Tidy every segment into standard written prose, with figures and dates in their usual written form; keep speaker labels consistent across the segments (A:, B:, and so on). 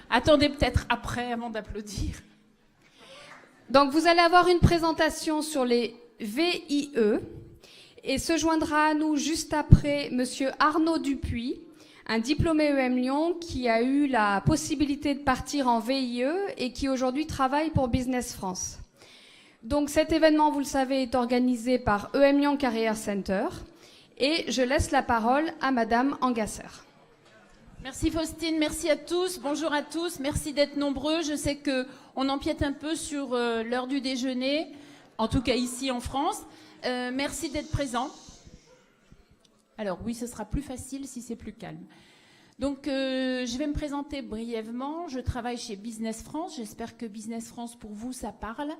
A: Attendez peut-être après avant d'applaudir.
B: Donc vous allez avoir une présentation sur les VIE et se joindra à nous juste après Monsieur Arnaud Dupuis, un diplômé EM Lyon qui a eu la possibilité de partir en VIE et qui aujourd'hui travaille pour Business France. Donc cet événement, vous le savez, est organisé par EM Lyon Career Center et je laisse la parole à Madame Angasser.
A: Merci Faustine, merci à tous, bonjour à tous, merci d'être nombreux. Je sais qu'on empiète un peu sur l'heure du déjeuner, en tout cas ici en France. Merci d'être présents. Alors oui, ce sera plus facile si c'est plus calme. Donc je vais me présenter brièvement. Je travaille chez Business France. J'espère que Business France, pour vous, ça parle.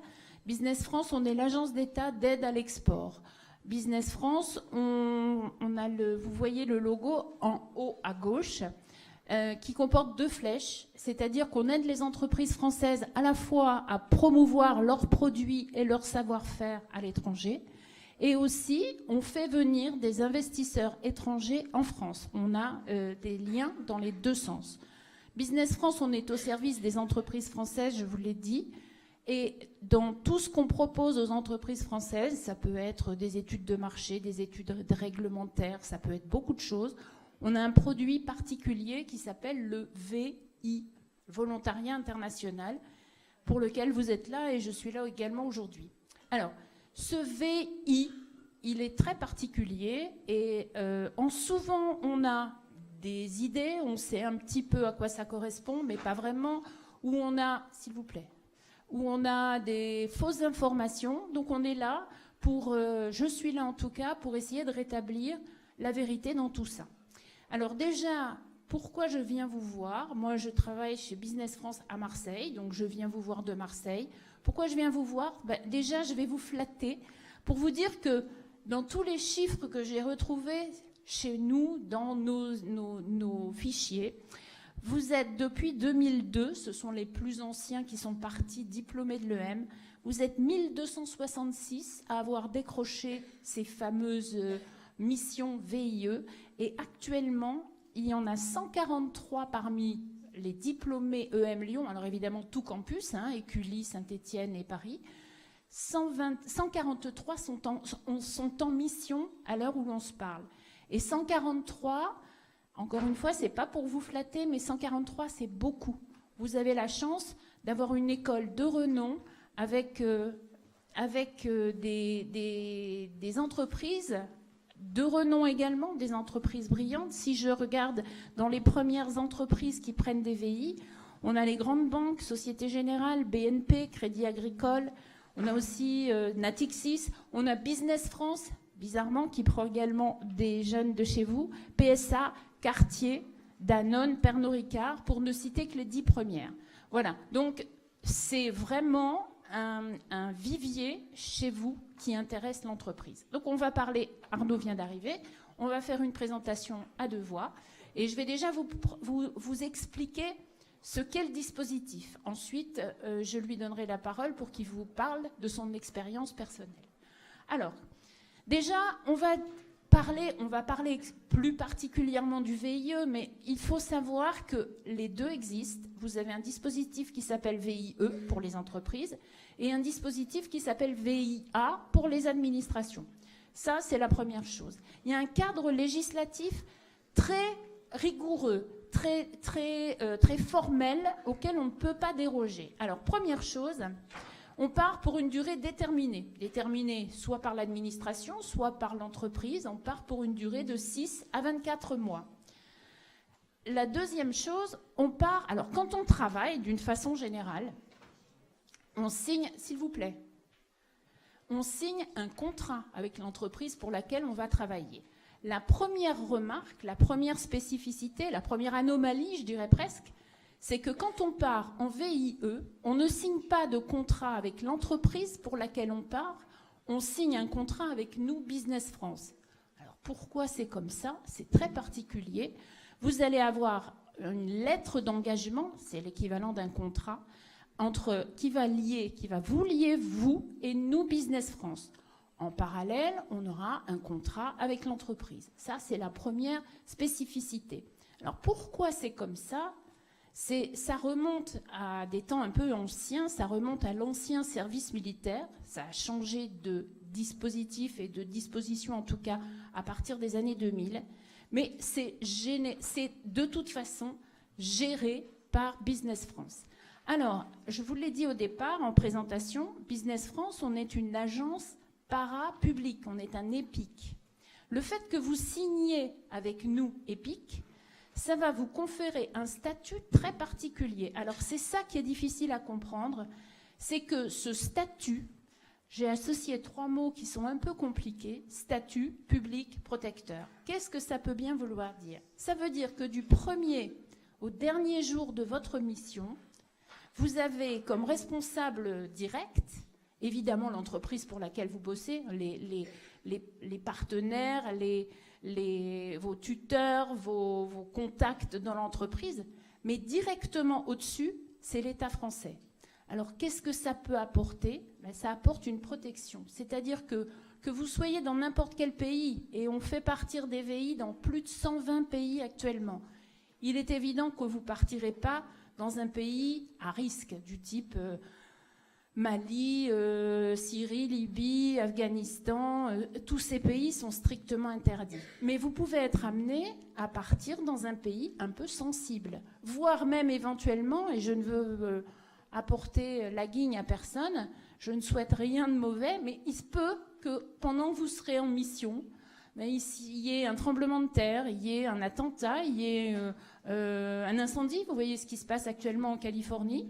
A: Business France, on est l'agence d'État d'aide à l'export. Business France, on a vous voyez le logo en haut à gauche, qui comporte 2 flèches, c'est-à-dire qu'on aide les entreprises françaises à la fois à promouvoir leurs produits et leur savoir-faire à l'étranger, et aussi on fait venir des investisseurs étrangers en France. On a des liens dans les 2 sens. Business France, on est au service des entreprises françaises, je vous l'ai dit, et dans tout ce qu'on propose aux entreprises françaises, ça peut être des études de marché, des études réglementaires, ça peut être beaucoup de choses. On a un produit particulier qui s'appelle le VI, Volontariat International, pour lequel vous êtes là et je suis là également aujourd'hui. Alors, ce VI, il est très particulier et souvent on a des idées, on sait un petit peu à quoi ça correspond, mais pas vraiment, où on a, s'il vous plaît, où on a des fausses informations. Donc on est là pour, je suis là en tout cas, pour essayer de rétablir la vérité dans tout ça. Alors déjà, pourquoi je viens vous voir? Moi, je travaille chez Business France à Marseille, donc je viens vous voir de Marseille. Pourquoi je viens vous voir? Déjà, je vais vous flatter pour vous dire que dans tous les chiffres que j'ai retrouvés chez nous, dans nos fichiers, vous êtes depuis 2002, ce sont les plus anciens qui sont partis diplômés de l'EM, vous êtes 1266 à avoir décroché ces fameuses missions VIE, et actuellement, il y en a 143 parmi les diplômés EM Lyon, alors évidemment tout campus, Écully, Saint-Étienne et Paris. 143 sont en mission à l'heure où l'on se parle. Et 143, encore une fois, c'est pas pour vous flatter, mais 143, c'est beaucoup. Vous avez la chance d'avoir une école de renom avec des entreprises de renom également, des entreprises brillantes. Si je regarde dans les premières entreprises qui prennent des VI, on a les grandes banques, Société Générale, BNP, Crédit Agricole, on a aussi Natixis, on a Business France, bizarrement, qui prend également des jeunes de chez vous, PSA, Cartier, Danone, Pernod Ricard, pour ne citer que les 10 premières. Voilà, donc c'est vraiment un vivier chez vous qui intéresse l'entreprise. Donc on va parler, Arnaud vient d'arriver, on va faire une présentation à 2 voix et je vais déjà vous expliquer ce qu'est le dispositif. Ensuite, je lui donnerai la parole pour qu'il vous parle de son expérience personnelle. Alors, déjà, on va parler plus particulièrement du VIE, mais il faut savoir que les 2 existent. Vous avez un dispositif qui s'appelle VIE pour les entreprises et un dispositif qui s'appelle VIA pour les administrations. Ça, c'est la première chose. Il y a un cadre législatif très rigoureux, très formel, auquel on ne peut pas déroger. Alors, première chose, on part pour une durée déterminée soit par l'administration, soit par l'entreprise. On part pour une durée de 6 à 24 mois. La deuxième chose, on part... Alors, quand on travaille, d'une façon générale, on signe, s'il vous plaît, on signe un contrat avec l'entreprise pour laquelle on va travailler. La première remarque, la première spécificité, la première anomalie, je dirais presque, c'est que quand on part en VIE, on ne signe pas de contrat avec l'entreprise pour laquelle on part, on signe un contrat avec nous, Business France. Alors pourquoi c'est comme ça? C'est très particulier. Vous allez avoir une lettre d'engagement, c'est l'équivalent d'un contrat, qui va vous lier, vous et nous, Business France. En parallèle, on aura un contrat avec l'entreprise. Ça, c'est la première spécificité. Alors pourquoi c'est comme ça? Ça remonte à des temps un peu anciens, ça remonte à l'ancien service militaire, ça a changé de dispositif et de disposition en tout cas à partir des années 2000, mais c'est de toute façon géré par Business France. Alors, je vous l'ai dit au départ en présentation, Business France, on est une agence para-publique, on est un EPIC. Le fait que vous signiez avec nous EPIC, ça va vous conférer un statut très particulier. Alors, c'est ça qui est difficile à comprendre, c'est que ce statut, j'ai associé 3 mots qui sont un peu compliqués, statut, public, protecteur. Qu'est-ce que ça peut bien vouloir dire? Ça veut dire que du premier au dernier jour de votre mission, vous avez comme responsable direct, évidemment l'entreprise pour laquelle vous bossez, les partenaires, vos tuteurs, vos contacts dans l'entreprise, mais directement au-dessus, c'est l'État français. Alors, qu'est-ce que ça peut apporter? Ça apporte une protection. C'est-à-dire que vous soyez dans n'importe quel pays, et on fait partir des VI dans plus de 120 pays actuellement, il est évident que vous ne partirez pas dans un pays à risque, du type Mali, Syrie, Libye, Afghanistan. Tous ces pays sont strictement interdits. Mais vous pouvez être amené à partir dans un pays un peu sensible, voire même éventuellement, et je ne veux apporter la guigne à personne, je ne souhaite rien de mauvais, mais il se peut que pendant que vous serez en mission, il y ait un tremblement de terre, il y ait un attentat, il y ait un incendie. Vous voyez ce qui se passe actuellement en Californie.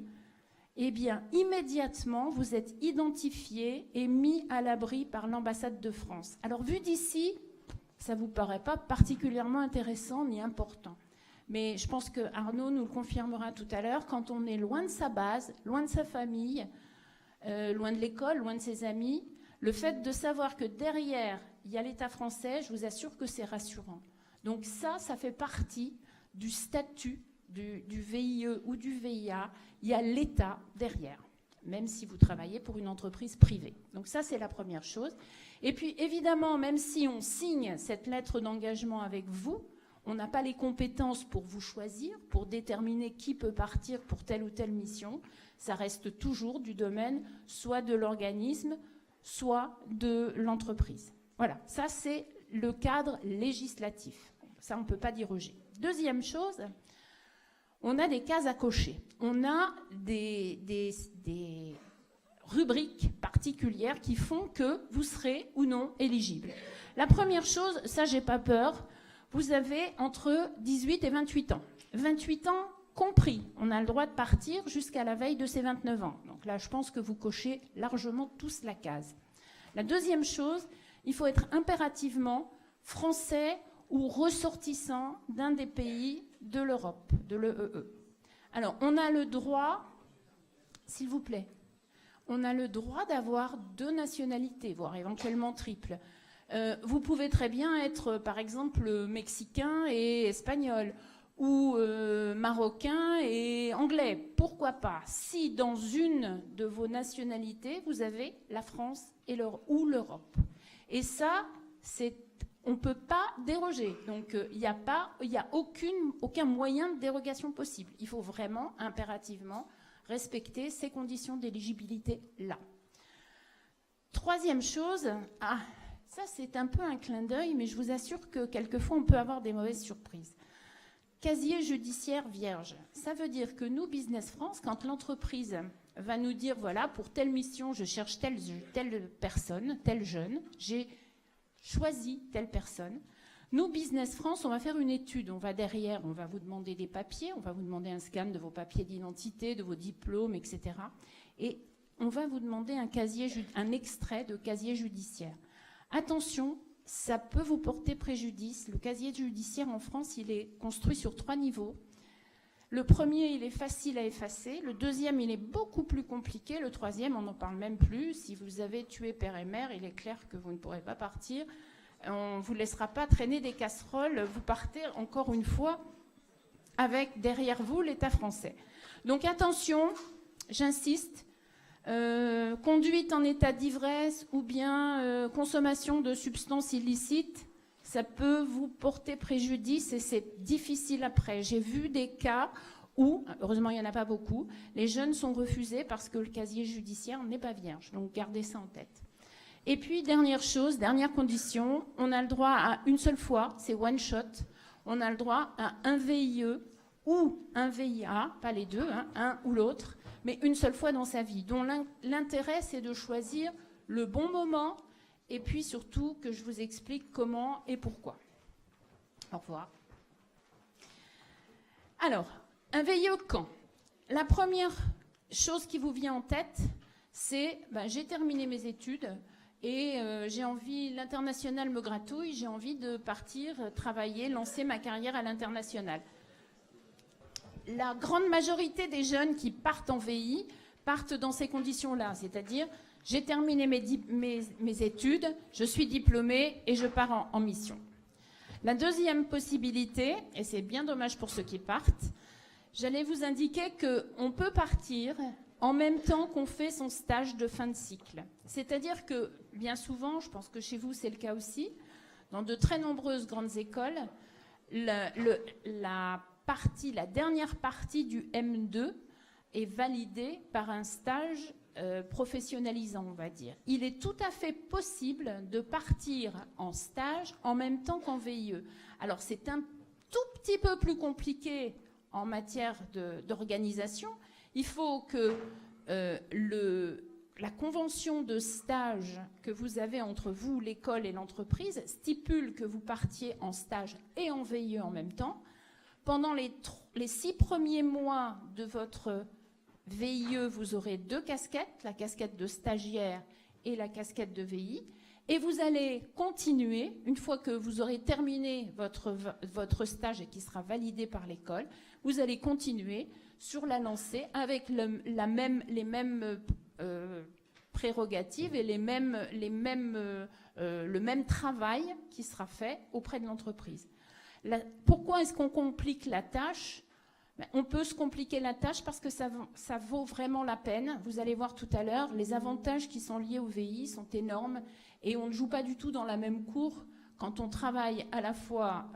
A: Eh bien, immédiatement, vous êtes identifié et mis à l'abri par l'ambassade de France. Alors, vu d'ici, ça ne vous paraît pas particulièrement intéressant ni important. Mais je pense que Arnaud nous le confirmera tout à l'heure, quand on est loin de sa base, loin de sa famille, loin de l'école, loin de ses amis, le fait de savoir que derrière, il y a l'État français, je vous assure que c'est rassurant. Donc ça fait partie du statut du VIE ou du VIA. Il y a l'État derrière, même si vous travaillez pour une entreprise privée. Donc ça, c'est la première chose. Et puis, évidemment, même si on signe cette lettre d'engagement avec vous, on n'a pas les compétences pour vous choisir, pour déterminer qui peut partir pour telle ou telle mission. Ça reste toujours du domaine soit de l'organisme, soit de l'entreprise. Voilà, ça c'est le cadre législatif. Ça, on ne peut pas déroger. Deuxième chose, on a des cases à cocher. On a des rubriques particulières qui font que vous serez ou non éligible. La première chose, ça j'ai pas peur, vous avez entre 18 et 28 ans. 28 ans compris, on a le droit de partir jusqu'à la veille de ses 29 ans. Donc là, je pense que vous cochez largement tous la case. La deuxième chose, il faut être impérativement français ou ressortissant d'un des pays de l'Europe, de l'EEE. Alors, on a le droit, s'il vous plaît, on a le droit d'avoir 2 nationalités, voire éventuellement triple. Vous pouvez très bien être, par exemple, mexicain et espagnol, ou marocain et anglais. Pourquoi pas? Si dans une de vos nationalités, vous avez la France ou l'Europe. Et ça, on ne peut pas déroger. Donc, il n'y a aucun moyen de dérogation possible. Il faut vraiment, impérativement, respecter ces conditions d'éligibilité-là. Troisième chose, ça c'est un peu un clin d'œil, mais je vous assure que quelquefois on peut avoir des mauvaises surprises. Casier judiciaire vierge. Ça veut dire que nous, Business France, quand l'entreprise va nous dire, voilà, pour telle mission, je cherche telle personne, tel jeune, j'ai choisi telle personne. Nous, Business France, on va faire une étude. On va derrière, on va vous demander des papiers, on va vous demander un scan de vos papiers d'identité, de vos diplômes, etc. Et on va vous demander un extrait de casier judiciaire. Attention, ça peut vous porter préjudice. Le casier judiciaire en France, il est construit sur 3 niveaux. Le premier, il est facile à effacer. Le deuxième, il est beaucoup plus compliqué. Le troisième, on n'en parle même plus. Si vous avez tué père et mère, il est clair que vous ne pourrez pas partir. On ne vous laissera pas traîner des casseroles. Vous partez encore une fois avec derrière vous l'État français. Donc attention, j'insiste, conduite en état d'ivresse ou bien consommation de substances illicites, ça peut vous porter préjudice et c'est difficile après. J'ai vu des cas ou, heureusement il n'y en a pas beaucoup, les jeunes sont refusés parce que le casier judiciaire n'est pas vierge. Donc gardez ça en tête. Et puis, dernière chose, dernière condition, on a le droit à une seule fois, c'est one shot, on a le droit à un VIE ou un VIA, pas les deux, hein, un ou l'autre, mais une seule fois dans sa vie, dont l'intérêt, c'est de choisir le bon moment et puis surtout que je vous explique comment et pourquoi. Au revoir. Alors, un VIE quand? La première chose qui vous vient en tête, c'est j'ai terminé mes études et j'ai envie, l'international me gratouille, j'ai envie de partir travailler, lancer ma carrière à l'international. La grande majorité des jeunes qui partent en VI partent dans ces conditions-là, c'est-à-dire j'ai terminé mes études, je suis diplômée et je pars en mission. La deuxième possibilité, et c'est bien dommage pour ceux qui partent, j'allais vous indiquer qu'on peut partir en même temps qu'on fait son stage de fin de cycle. C'est-à-dire que bien souvent, je pense que chez vous c'est le cas aussi, dans de très nombreuses grandes écoles, la dernière partie du M2 est validée par un stage professionnalisant, on va dire. Il est tout à fait possible de partir en stage en même temps qu'en VIE. Alors c'est un tout petit peu plus compliqué en matière d'organisation. Il faut que la convention de stage que vous avez entre vous, l'école et l'entreprise, stipule que vous partiez en stage et en VIE en même temps. Pendant les 6 premiers mois de votre VIE, vous aurez 2 casquettes, la casquette de stagiaire et la casquette de VI. Et vous allez continuer, une fois que vous aurez terminé votre stage et qui sera validé par l'école, vous allez continuer sur la lancée avec les mêmes prérogatives et le même travail qui sera fait auprès de l'entreprise. Pourquoi est-ce qu'on complique la tâche? On peut se compliquer la tâche parce que ça vaut vraiment la peine. Vous allez voir tout à l'heure, les avantages qui sont liés au VI sont énormes et on ne joue pas du tout dans la même cour quand on travaille à la fois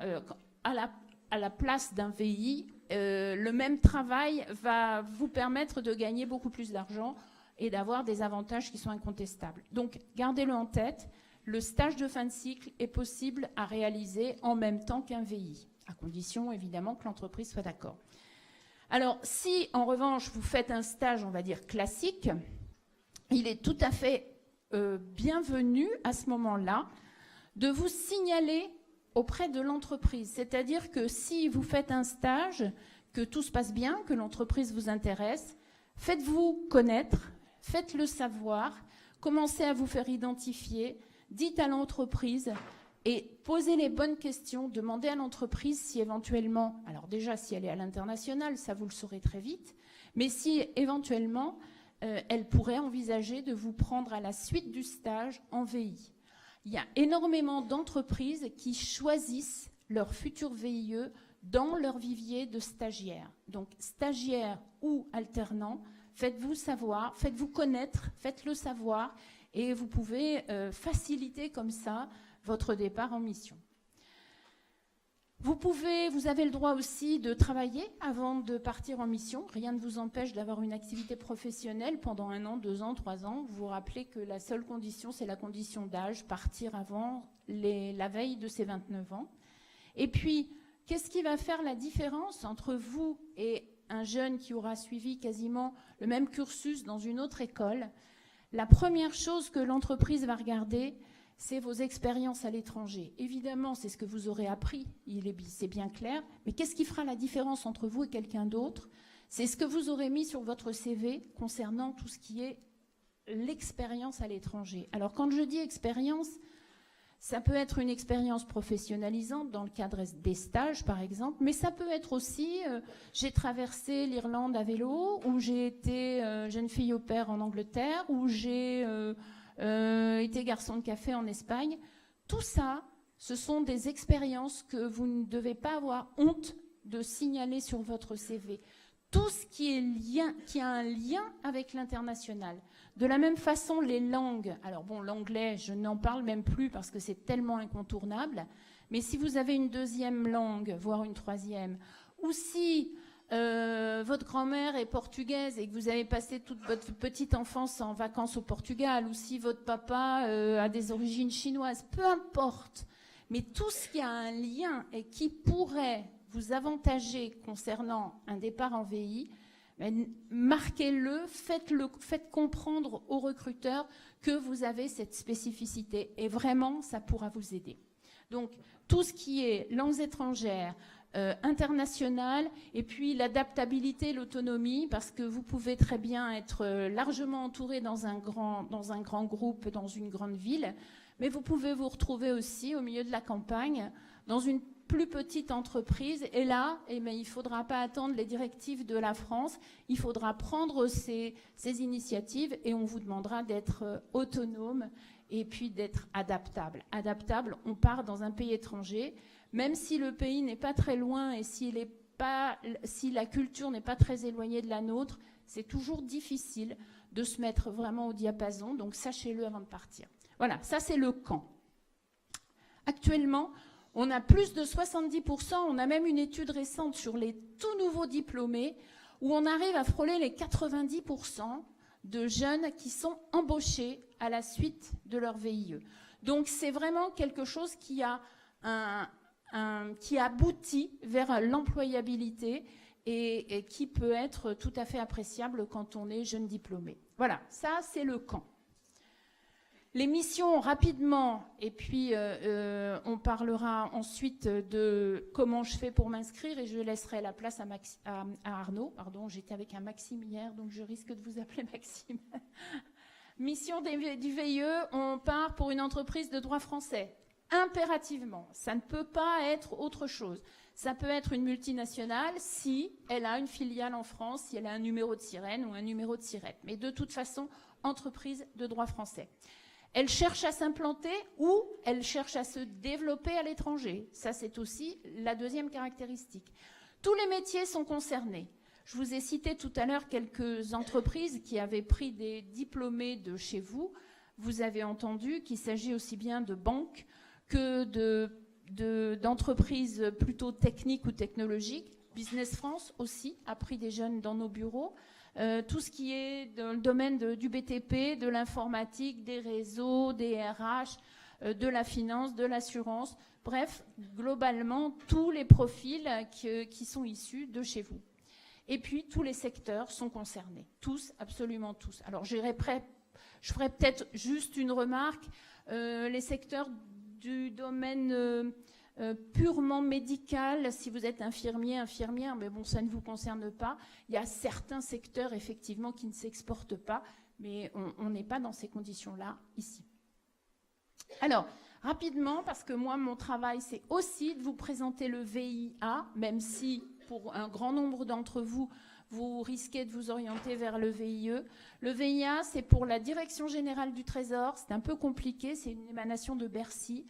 A: à la place d'un VI. Le même travail va vous permettre de gagner beaucoup plus d'argent et d'avoir des avantages qui sont incontestables. Donc, gardez-le en tête, le stage de fin de cycle est possible à réaliser en même temps qu'un VI, à condition évidemment que l'entreprise soit d'accord. Alors, si en revanche vous faites un stage, on va dire classique, il est tout à fait bienvenu à ce moment-là de vous signaler auprès de l'entreprise. C'est-à-dire que si vous faites un stage, que tout se passe bien, que l'entreprise vous intéresse, faites-vous connaître, faites-le savoir, commencez à vous faire identifier, dites à l'entreprise et posez les bonnes questions, demandez à l'entreprise si éventuellement, alors déjà si elle est à l'international, ça vous le saurez très vite, mais si éventuellement elle pourrait envisager de vous prendre à la suite du stage en VI. Il y a énormément d'entreprises qui choisissent leur futur VIE dans leur vivier de stagiaires. Donc stagiaires ou alternants, faites-vous savoir, faites-vous connaître, faites-le savoir et vous pouvez faciliter comme ça votre départ en mission. Vous avez le droit aussi de travailler avant de partir en mission. Rien ne vous empêche d'avoir une activité professionnelle pendant 1 an, 2 ans, 3 ans. Vous vous rappelez que la seule condition, c'est la condition d'âge, partir avant la veille de ses 29 ans. Et puis, qu'est-ce qui va faire la différence entre vous et un jeune qui aura suivi quasiment le même cursus dans une autre école? La première chose que l'entreprise va regarder, c'est vos expériences à l'étranger. Évidemment, c'est ce que vous aurez appris, c'est bien clair, mais qu'est-ce qui fera la différence entre vous et quelqu'un d'autre? C'est ce que vous aurez mis sur votre CV concernant tout ce qui est l'expérience à l'étranger. Alors, quand je dis expérience, ça peut être une expérience professionnalisante dans le cadre des stages, par exemple, mais ça peut être aussi, j'ai traversé l'Irlande à vélo, ou j'ai été jeune fille au pair en Angleterre, ou j'ai été garçon de café en Espagne. Tout ça, ce sont des expériences que vous ne devez pas avoir honte de signaler sur votre CV. Tout ce qui a un lien avec l'international. De la même façon, les langues. Alors bon, l'anglais, je n'en parle même plus parce que c'est tellement incontournable. Mais si vous avez une 2e langue, voire une 3e, ou si votre grand-mère est portugaise et que vous avez passé toute votre petite enfance en vacances au Portugal, ou si votre papa a des origines chinoises, peu importe. Mais tout ce qui a un lien et qui pourrait vous avantager concernant un départ en VI, marquez-le, faites comprendre aux recruteurs que vous avez cette spécificité. Et vraiment, ça pourra vous aider. Donc, tout ce qui est langues étrangères, internationales, et puis l'adaptabilité, l'autonomie, parce que vous pouvez très bien être largement entouré dans un grand groupe, dans une grande ville, mais vous pouvez vous retrouver aussi au milieu de la campagne, dans une plus petite entreprise, et là, il ne faudra pas attendre les directives de la France, il faudra prendre ces initiatives et on vous demandera d'être autonome et puis d'être adaptable. Adaptable, on part dans un pays étranger, même si le pays n'est pas très loin et si la culture n'est pas très éloignée de la nôtre, c'est toujours difficile de se mettre vraiment au diapason, donc sachez-le avant de partir. Voilà, ça c'est le camp. Actuellement, on a plus de 70%, on a même une étude récente sur les tout nouveaux diplômés, où on arrive à frôler les 90% de jeunes qui sont embauchés à la suite de leur VIE. Donc c'est vraiment quelque chose qui aboutit vers l'employabilité et qui peut être tout à fait appréciable quand on est jeune diplômé. Voilà, ça c'est le camp. Les missions rapidement, et puis on parlera ensuite de comment je fais pour m'inscrire et je laisserai la place à Arnaud. Pardon, j'étais avec un Maxime hier, donc je risque de vous appeler Maxime. Mission du VIE, on part pour une entreprise de droit français. Impérativement, ça ne peut pas être autre chose. Ça peut être une multinationale si elle a une filiale en France, si elle a un numéro de sirène ou un numéro de sirette. Mais de toute façon, entreprise de droit français. Elle cherche à s'implanter ou elle cherche à se développer à l'étranger. Ça, c'est aussi la deuxième caractéristique. Tous les métiers sont concernés. Je vous ai cité tout à l'heure quelques entreprises qui avaient pris des diplômés de chez vous. Vous avez entendu qu'il s'agit aussi bien de banques que d'entreprises plutôt techniques ou technologiques. Business France aussi a pris des jeunes dans nos bureaux. Tout ce qui est dans le domaine du BTP, de l'informatique, des réseaux, des RH, de la finance, de l'assurance. Bref, globalement, tous les profils qui sont issus de chez vous. Et puis, tous les secteurs sont concernés. Tous, absolument tous. Alors, je ferai peut-être juste une remarque. Les secteurs du domaine purement médical, si vous êtes infirmier, infirmière, mais bon, ça ne vous concerne pas. Il y a certains secteurs, effectivement, qui ne s'exportent pas, mais on n'est pas dans ces conditions-là ici. Alors, rapidement, parce que moi, mon travail, c'est aussi de vous présenter le VIA, même si, pour un grand nombre d'entre vous, vous risquez de vous orienter vers le VIE. Le VIA, c'est pour la Direction Générale du Trésor. C'est un peu compliqué, c'est une émanation de Bercy.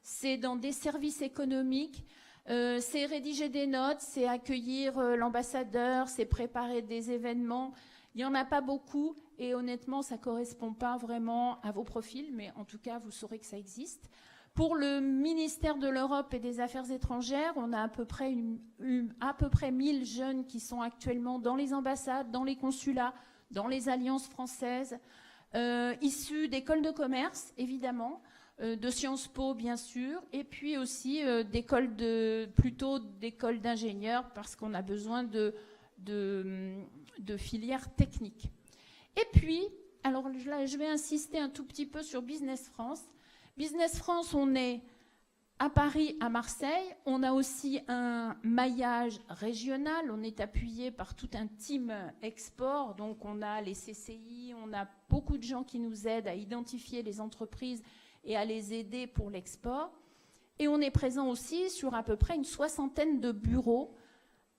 A: C'est dans des services économiques, c'est rédiger des notes, c'est accueillir l'ambassadeur, c'est préparer des événements. Il n'y en a pas beaucoup et honnêtement, ça ne correspond pas vraiment à vos profils, mais en tout cas, vous saurez que ça existe. Pour le ministère de l'Europe et des Affaires étrangères, on a à peu près 1000 jeunes qui sont actuellement dans les ambassades, dans les consulats, dans les alliances françaises, issus d'écoles de commerce, évidemment, de Sciences Po, bien sûr, et puis aussi plutôt d'écoles d'ingénieurs, parce qu'on a besoin de filières techniques. Et puis, alors là, je vais insister un tout petit peu sur Business France. Business France, on est à Paris, à Marseille. On a aussi un maillage régional. On est appuyé par tout un team export. Donc, on a les CCI, on a beaucoup de gens qui nous aident à identifier les entreprises et à les aider pour l'export. Et on est présent aussi sur à peu près une 60aine de bureaux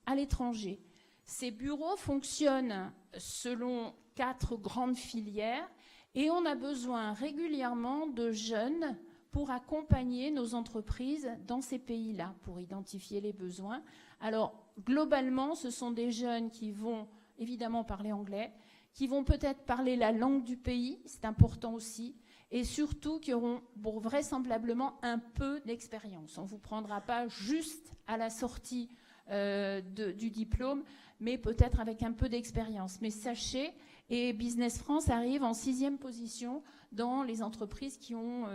A: à l'étranger. Ces bureaux fonctionnent selon 4 grandes filières et on a besoin régulièrement de jeunes pour accompagner nos entreprises dans ces pays-là, pour identifier les besoins. Alors, globalement, ce sont des jeunes qui vont évidemment parler anglais, qui vont peut-être parler la langue du pays, c'est important aussi, et surtout qui auront vraisemblablement un peu d'expérience. On ne vous prendra pas juste à la sortie du diplôme, mais peut-être avec un peu d'expérience. Mais sachez, et Business France arrive en 6e position dans les entreprises qui ont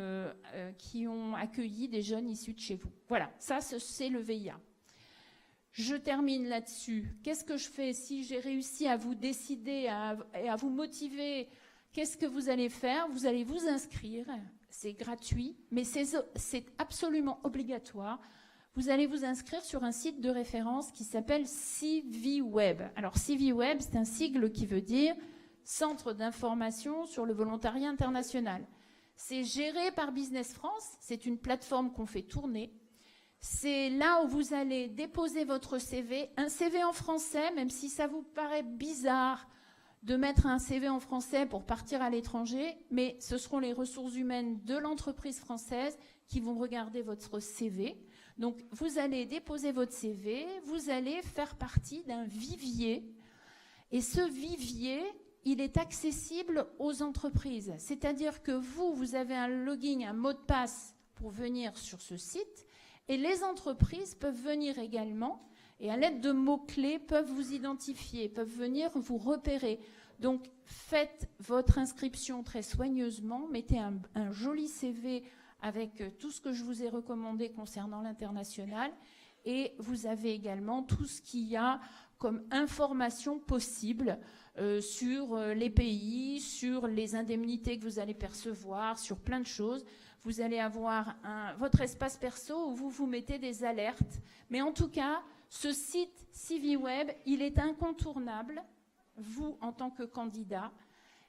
A: accueilli des jeunes issus de chez vous. Voilà, ça c'est le VIA. Je termine là-dessus. Qu'est-ce que je fais si j'ai réussi à vous décider et à vous motiver? Qu'est-ce que vous allez faire? Vous allez vous inscrire. C'est gratuit, mais c'est absolument obligatoire. Vous allez vous inscrire sur un site de référence qui s'appelle CVWeb. Alors CVWeb, c'est un sigle qui veut dire Centre d'information sur le volontariat international. C'est géré par Business France. C'est une plateforme qu'on fait tourner. C'est là où vous allez déposer votre CV, un CV en français, même si ça vous paraît bizarre de mettre un CV en français pour partir à l'étranger, mais ce seront les ressources humaines de l'entreprise française qui vont regarder votre CV. Donc, vous allez déposer votre CV, vous allez faire partie d'un vivier, et ce vivier, il est accessible aux entreprises. C'est-à-dire que vous avez un login, un mot de passe pour venir sur ce site, et les entreprises peuvent venir également, et à l'aide de mots-clés, peuvent vous identifier, peuvent venir vous repérer. Donc, faites votre inscription très soigneusement, mettez un joli CV avec tout ce que je vous ai recommandé concernant l'international, et vous avez également tout ce qu'il y a comme information possible sur les pays, sur les indemnités que vous allez percevoir, sur plein de choses. Vous allez avoir votre espace perso où vous vous mettez des alertes. Mais en tout cas, ce site CVWeb, il est incontournable, vous en tant que candidat.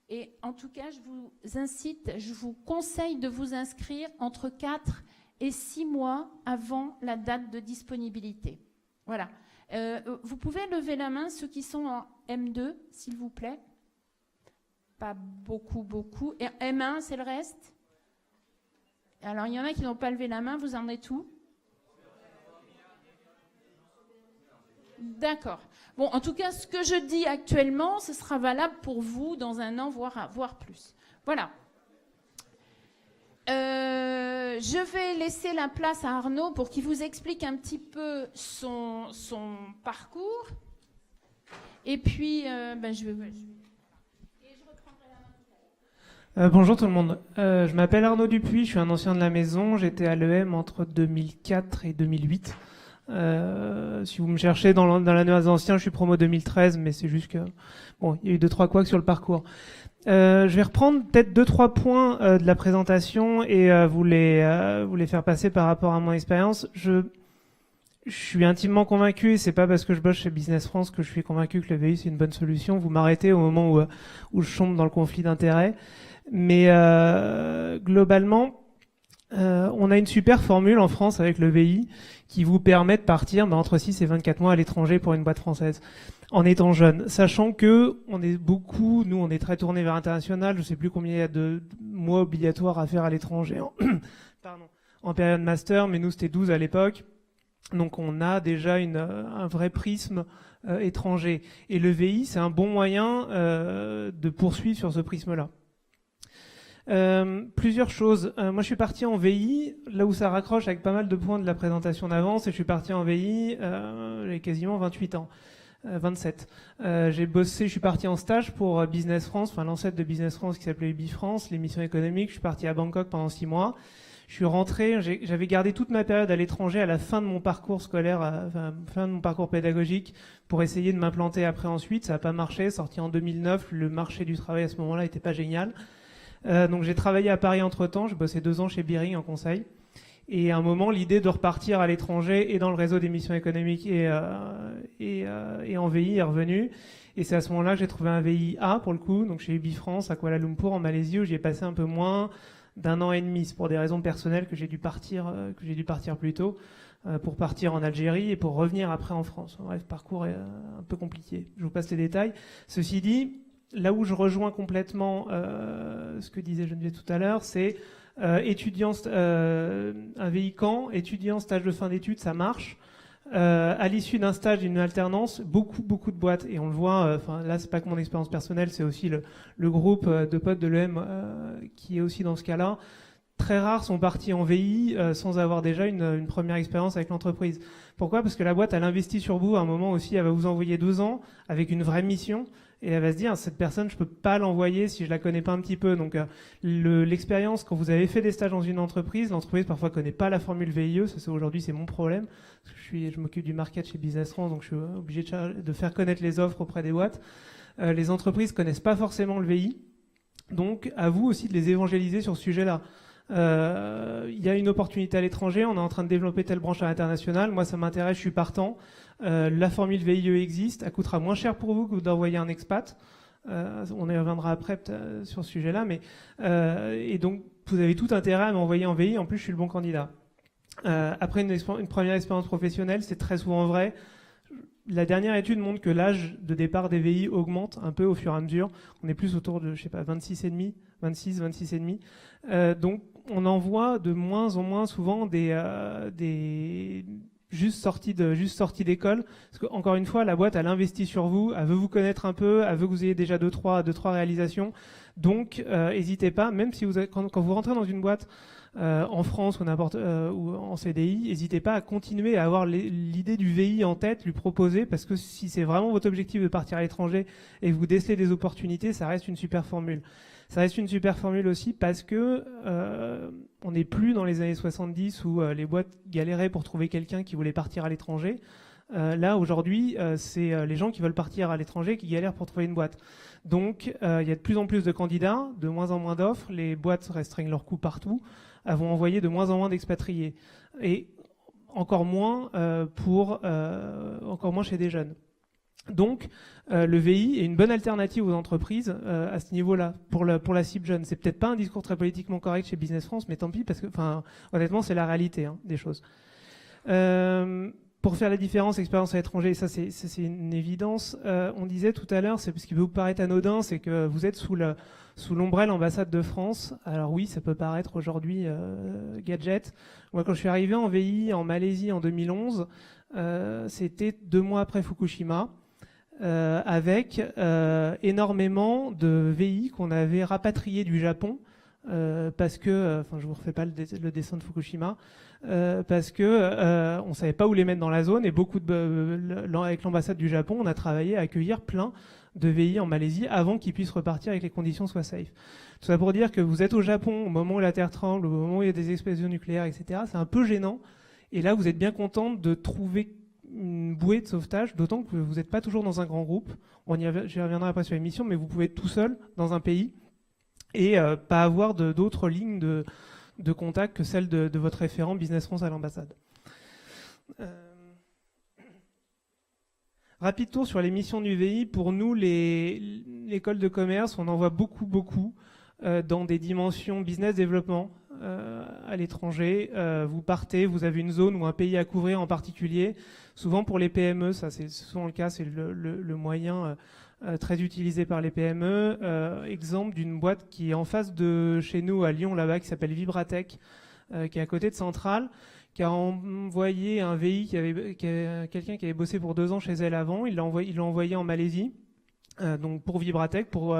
A: Et en tout cas, je vous conseille de vous inscrire entre 4 et 6 mois avant la date de disponibilité. Voilà. Vous pouvez lever la main, ceux qui sont en M2, s'il vous plaît. Pas beaucoup. Et M1, c'est le reste? Alors, il y en a qui n'ont pas levé la main, vous en êtes où? D'accord. Bon, en tout cas, ce que je dis actuellement, ce sera valable pour vous dans un an, voire plus. Voilà. Je vais laisser la place à Arnaud pour qu'il vous explique un petit peu son parcours. Et puis, je reprendrai la main.
C: Bonjour tout le monde. Je m'appelle Arnaud Dupuis, je suis un ancien de la maison. J'étais à l'EM entre 2004 et 2008. Si vous me cherchez dans l'année ancien, je suis promo 2013, mais c'est juste que bon, il y a eu 2-3 couacs sur le parcours. Je vais reprendre peut-être 2-3 points de la présentation et vous les faire passer par rapport à mon expérience. Je suis intimement convaincu, et c'est pas parce que je bosse chez Business France que je suis convaincu que le VI c'est une bonne solution. Vous m'arrêtez au moment où je tombe dans le conflit d'intérêts. Mais globalement, on a une super formule en France avec le VI qui vous permet de partir entre 6 et 24 mois à l'étranger pour une boîte française en étant jeune, sachant que on est très tourné vers l'international. Je sais plus combien il y a de mois obligatoires à faire à l'étranger en période master, mais nous c'était 12 à l'époque. Donc on a déjà un vrai prisme étranger. Et le VI, c'est un bon moyen de poursuivre sur ce prisme-là. Plusieurs choses. Moi, je suis parti en VI, là où ça raccroche avec pas mal de points de la présentation d'avance, et je suis parti en VI, j'ai quasiment 28 ans. 27. Je suis parti en stage pour Business France, enfin l'ancêtre de Business France qui s'appelait UbiFrance, l'émission économique. Je suis parti à Bangkok pendant 6 mois. Je suis rentré, j'avais gardé toute ma période à l'étranger à la fin de mon parcours scolaire, fin de mon parcours pédagogique, pour essayer de m'implanter après ensuite. Ça n'a pas marché. Sorti en 2009, le marché du travail à ce moment-là n'était pas génial. Donc j'ai travaillé à Paris entre-temps. J'ai bossé 2 ans chez Bearing en conseil. Et à un moment, l'idée de repartir à l'étranger et dans le réseau d'émissions économiques et en VI est revenue. Et c'est à ce moment-là que j'ai trouvé un VIA pour le coup, donc chez UbiFrance à Kuala Lumpur en Malaisie, où j'y ai passé un peu moins d'1 an et demi. C'est pour des raisons personnelles que j'ai dû partir plus tôt, pour partir en Algérie et pour revenir après en France. Bref, parcours est un peu compliqué. Je vous passe les détails. Ceci dit, là où je rejoins complètement ce que disait Geneviève tout à l'heure, c'est étudiant, un VI camp, étudiant, stage de fin d'études, ça marche. À l'issue d'un stage, d'une alternance, beaucoup de boîtes, et on le voit, là c'est pas que mon expérience personnelle, c'est aussi le groupe de potes de l'EM qui est aussi dans ce cas-là. très rares sont partis en VI sans avoir déjà une première expérience avec l'entreprise. Pourquoi ? Parce que la boîte, elle investit sur vous à un moment aussi, elle va vous envoyer 2 ans avec une vraie mission, et elle va se dire, cette personne, je peux pas l'envoyer si je la connais pas un petit peu. Donc l'expérience, quand vous avez fait des stages dans une entreprise, l'entreprise parfois connaît pas la formule VIE, aujourd'hui c'est mon problème, parce que je m'occupe du market chez Business France, donc je suis obligé de faire connaître les offres auprès des boîtes. Les entreprises connaissent pas forcément le VI, donc à vous aussi de les évangéliser sur ce sujet-là. Il y a une opportunité à l'étranger, on est en train de développer telle branche à l'international, moi ça m'intéresse, je suis partant. La formule VIE existe, elle coûtera moins cher pour vous que d'envoyer un expat. On y reviendra après sur ce sujet-là, mais et donc vous avez tout intérêt à m'envoyer en VI. En plus, je suis le bon candidat. Après une première expérience professionnelle, c'est très souvent vrai. La dernière étude montre que l'âge de départ des VI augmente un peu au fur et à mesure. On est plus autour de, 26,5, 26,5. Donc, on en voit de moins en moins souvent des juste sortis d'école. Parce que, encore une fois, la boîte, elle investit sur vous, elle veut vous connaître un peu, elle veut que vous ayez déjà 2-3 réalisations. Donc, n'hésitez pas, même si quand vous rentrez dans une boîte, en France ou ou en CDI, n'hésitez pas à continuer à avoir l'idée du VI en tête, lui proposer, parce que si c'est vraiment votre objectif de partir à l'étranger et que vous décelez des opportunités, ça reste une super formule. Ça reste une super formule aussi parce que on n'est plus dans les années 70 où les boîtes galéraient pour trouver quelqu'un qui voulait partir à l'étranger. Là, aujourd'hui, c'est les gens qui veulent partir à l'étranger qui galèrent pour trouver une boîte. Donc, il y a de plus en plus de candidats, de moins en moins d'offres. Les boîtes restreignent leurs coûts partout. Elles vont envoyer de moins en moins d'expatriés. Et encore moins chez des jeunes. Donc, le VI est une bonne alternative aux entreprises à ce niveau-là, pour la cible jeune. C'est peut-être pas un discours très politiquement correct chez Business France, mais tant pis, parce que, honnêtement, c'est la réalité des choses. Pour faire la différence expérience à l'étranger, ça c'est une évidence. On disait tout à l'heure, c'est ce qui peut vous paraître anodin, c'est que vous êtes sous l'ombrelle ambassade de France. Alors oui, ça peut paraître aujourd'hui gadget. Moi, quand je suis arrivé en VI en Malaisie en 2011, c'était 2 mois après Fukushima, avec énormément de VI qu'on avait rapatriés du Japon. Parce que, je vous refais pas le dessin de Fukushima, parce que on savait pas où les mettre dans la zone, et avec l'ambassade du Japon, on a travaillé à accueillir plein de VI en Malaisie avant qu'ils puissent repartir et que les conditions soient safe. Tout ça pour dire que vous êtes au Japon au moment où la Terre tremble, au moment où il y a des explosions nucléaires, etc. C'est un peu gênant, et là vous êtes bien content de trouver une bouée de sauvetage, d'autant que vous n'êtes pas toujours dans un grand groupe. J'y reviendrai après sur l'émission, mais vous pouvez être tout seul dans un pays et pas avoir d'autres lignes de contact que celle de votre référent Business France à l'ambassade. Rapide tour sur les missions du VI. Pour nous, l'école de commerce, on en voit beaucoup dans des dimensions business développement à l'étranger. Vous partez, vous avez une zone ou un pays à couvrir en particulier. Souvent pour les PME, ça c'est souvent le cas, c'est le moyen très utilisé par les PME. Exemple d'une boîte qui est en face de chez nous à Lyon là-bas, qui s'appelle Vibratech, qui est à côté de Centrale, qui a envoyé un VI, quelqu'un qui avait bossé pour 2 ans chez elle avant. Il l'a envoyé en Malaisie, donc pour Vibratech, pour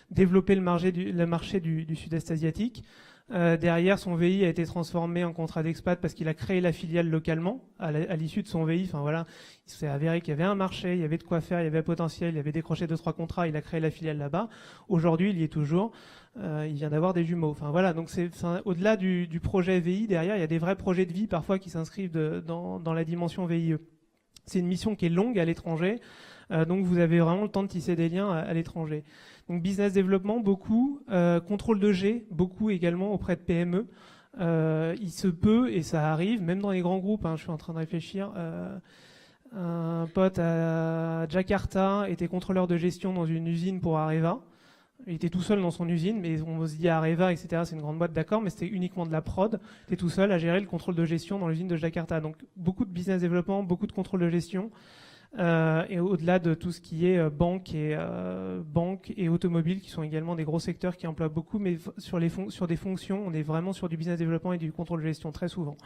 C: développer le marché du sud-est asiatique. Derrière, son VI a été transformé en contrat d'expat parce qu'il a créé la filiale localement à l'issue de son VI. Enfin voilà, il s'est avéré qu'il y avait un marché, il y avait de quoi faire, il y avait un potentiel, il avait décroché 2-3 contrats, il a créé la filiale là-bas. Aujourd'hui, il y est toujours. Il vient d'avoir des jumeaux. Enfin voilà, donc au-delà du projet VI, derrière, il y a des vrais projets de vie parfois qui s'inscrivent dans la dimension VIE. C'est une mission qui est longue à l'étranger, donc vous avez vraiment le temps de tisser des liens à l'étranger. Donc business développement, beaucoup. Contrôle de G, beaucoup également auprès de PME. Il se peut, et ça arrive, même dans les grands groupes, je suis en train de réfléchir, un pote à Jakarta était contrôleur de gestion dans une usine pour Areva. Il était tout seul dans son usine, mais on se dit Areva, etc., c'est une grande boîte, d'accord, mais c'était uniquement de la prod. Il était tout seul à gérer le contrôle de gestion dans l'usine de Jakarta. Donc beaucoup de business développement, beaucoup de contrôle de gestion. Et au-delà de tout ce qui est banque et automobile, qui sont également des gros secteurs qui emploient beaucoup, mais sur des fonctions, on est vraiment sur du business développement et du contrôle de gestion très souvent.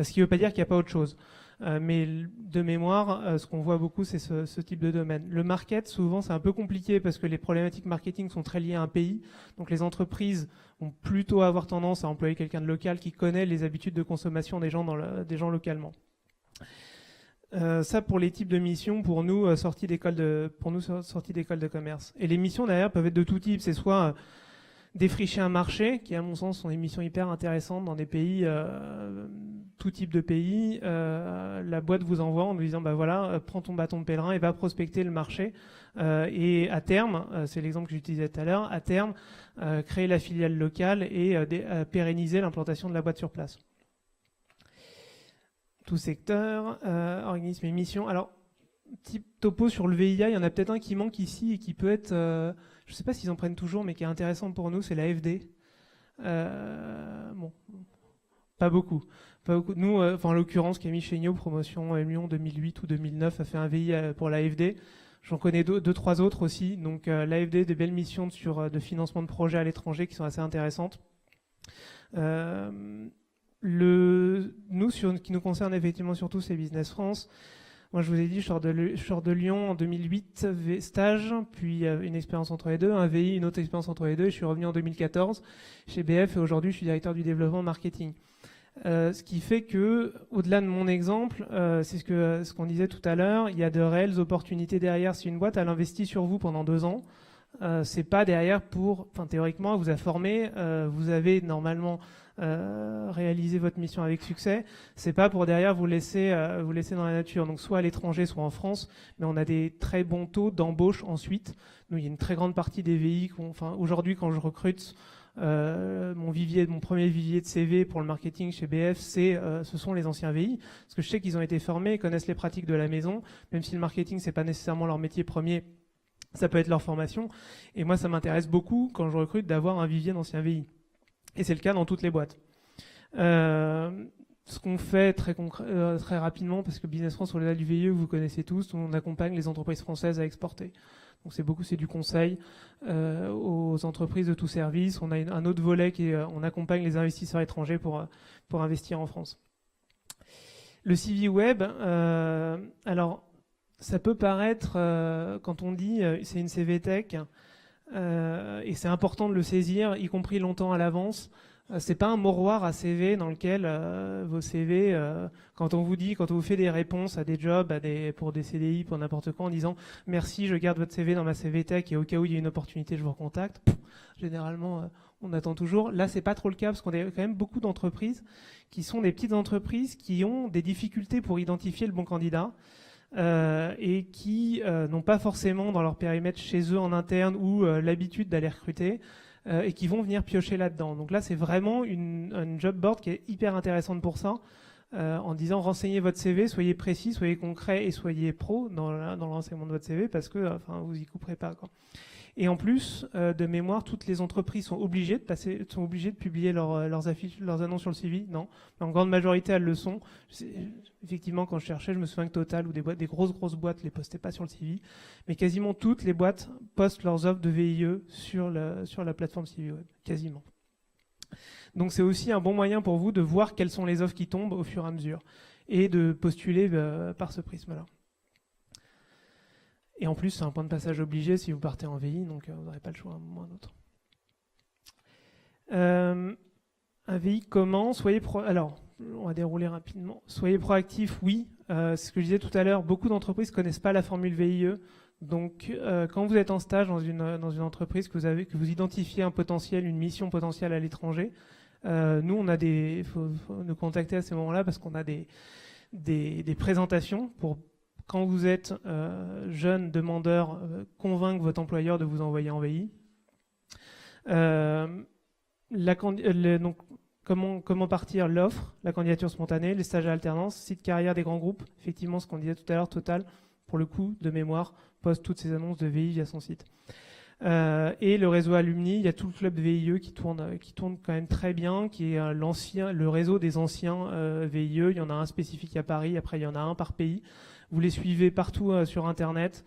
C: Ce qui ne veut pas dire qu'il n'y a pas autre chose. Mais de mémoire, ce qu'on voit beaucoup, c'est ce type de domaine. Le market, souvent, c'est un peu compliqué parce que les problématiques marketing sont très liées à un pays. Donc les entreprises vont plutôt avoir tendance à employer quelqu'un de local qui connaît les habitudes de consommation des gens, des gens localement. Ça pour les types de missions, pour nous sorties d'école de commerce. Et les missions derrière peuvent être de tout type. C'est soit défricher un marché, qui à mon sens sont des missions hyper intéressantes dans des pays, tout type de pays. La boîte vous envoie en vous disant bah voilà, prends ton bâton de pèlerin et va prospecter le marché. Et à terme, c'est l'exemple que j'utilisais tout à l'heure, à terme, créer la filiale locale et pérenniser l'implantation de la boîte sur place. Tout secteur, organisme et mission. Alors, type topo sur le VIA, il y en a peut-être un qui manque ici et qui peut être, je ne sais pas s'ils en prennent toujours, mais qui est intéressant pour nous, c'est l'AFD. Bon, pas beaucoup. Nous, en l'occurrence, Camille Chéniaud, promotion Lyon 2008 ou 2009, a fait un VI pour l'AFD. J'en connais deux, trois autres aussi. Donc l'AFD, des belles missions de financement de projets à l'étranger qui sont assez intéressantes. Ce qui nous concerne effectivement surtout, c'est Business France. Moi, je vous ai dit, je sors de Lyon en 2008, stage, puis une expérience entre les deux, un VI, une autre expérience entre les deux, et je suis revenu en 2014 chez BF, et aujourd'hui, je suis directeur du développement marketing. Ce qui fait que, au-delà de mon exemple, c'est ce qu'on disait tout à l'heure, il y a de réelles opportunités derrière. Si une boîte, elle investit sur vous pendant 2 ans, c'est pas derrière théoriquement, elle vous a formé, vous avez normalement réalisé votre mission avec succès. C'est pas pour derrière vous laisser dans la nature. Donc soit à l'étranger, soit en France, mais on a des très bons taux d'embauche ensuite. Nous, il y a une très grande partie des VI. Aujourd'hui, quand je recrute, mon premier vivier de CV pour le marketing chez BF, ce sont les anciens VI, parce que je sais qu'ils ont été formés, ils connaissent les pratiques de la maison, même si le marketing c'est pas nécessairement leur métier premier. Ça peut être leur formation. Et moi, ça m'intéresse beaucoup, quand je recrute, d'avoir un vivier d'anciens VI. Et c'est le cas dans toutes les boîtes. Ce qu'on fait très rapidement, parce que Business France, au-delà du VIE, vous connaissez tous, on accompagne les entreprises françaises à exporter. Donc c'est du conseil aux entreprises de tout service. On a un autre volet qui est on accompagne les investisseurs étrangers pour investir en France. Le CV web, alors ça peut paraître, quand on dit c'est une CV tech, et c'est important de le saisir, y compris longtemps à l'avance. C'est pas un mouroir à CV dans lequel vos CV, quand on vous fait des réponses à des jobs, pour des CDI, pour n'importe quoi, en disant merci, je garde votre CV dans ma CV tech et au cas où il y a une opportunité, je vous recontacte. Généralement, on attend toujours. Là, c'est pas trop le cas parce qu'on a quand même beaucoup d'entreprises qui sont des petites entreprises qui ont des difficultés pour identifier le bon candidat. Et qui n'ont pas forcément dans leur périmètre chez eux en interne ou l'habitude d'aller recruter et qui vont venir piocher là-dedans. Donc là, c'est vraiment une job board qui est hyper intéressante pour ça, en disant renseignez votre CV, soyez précis, soyez concret et soyez pro dans le renseignement de votre CV parce que vous y couperez pas, quoi. Et en plus, de mémoire, toutes les entreprises sont obligées de publier leurs affiches, leurs annonces sur le CV. Non, mais en grande majorité, elles le sont. Effectivement, quand je cherchais, je me souviens que Total ou des grosses boîtes les postaient pas sur le CV. Mais quasiment toutes les boîtes postent leurs offres de VIE sur la plateforme CV Web. Quasiment. Donc c'est aussi un bon moyen pour vous de voir quelles sont les offres qui tombent au fur et à mesure et de postuler par ce prisme-là. Et en plus, c'est un point de passage obligé si vous partez en VI, donc vous n'aurez pas le choix à un moment ou à un autre. Un VI comment ? Alors, on va dérouler rapidement. Soyez proactif, oui. C'est ce que je disais tout à l'heure, beaucoup d'entreprises ne connaissent pas la formule VIE. Donc, quand vous êtes en stage dans une entreprise, que vous identifiez un potentiel, une mission potentielle à l'étranger, nous, faut nous contacter à ce moment-là parce qu'on a des présentations pour... Quand vous êtes jeune demandeur, convaincre votre employeur de vous envoyer en VI. Donc, comment partir l'offre, la candidature spontanée, les stages à alternance, site carrière des grands groupes. Effectivement, ce qu'on disait tout à l'heure, Total, pour le coup, de mémoire, poste toutes ces annonces de VI via son site. Et le réseau alumni, il y a tout le club de VIE qui tourne quand même très bien, qui est le réseau des anciens VIE. Il y en a un spécifique à Paris, après il y en a un par pays. Vous les suivez partout sur Internet,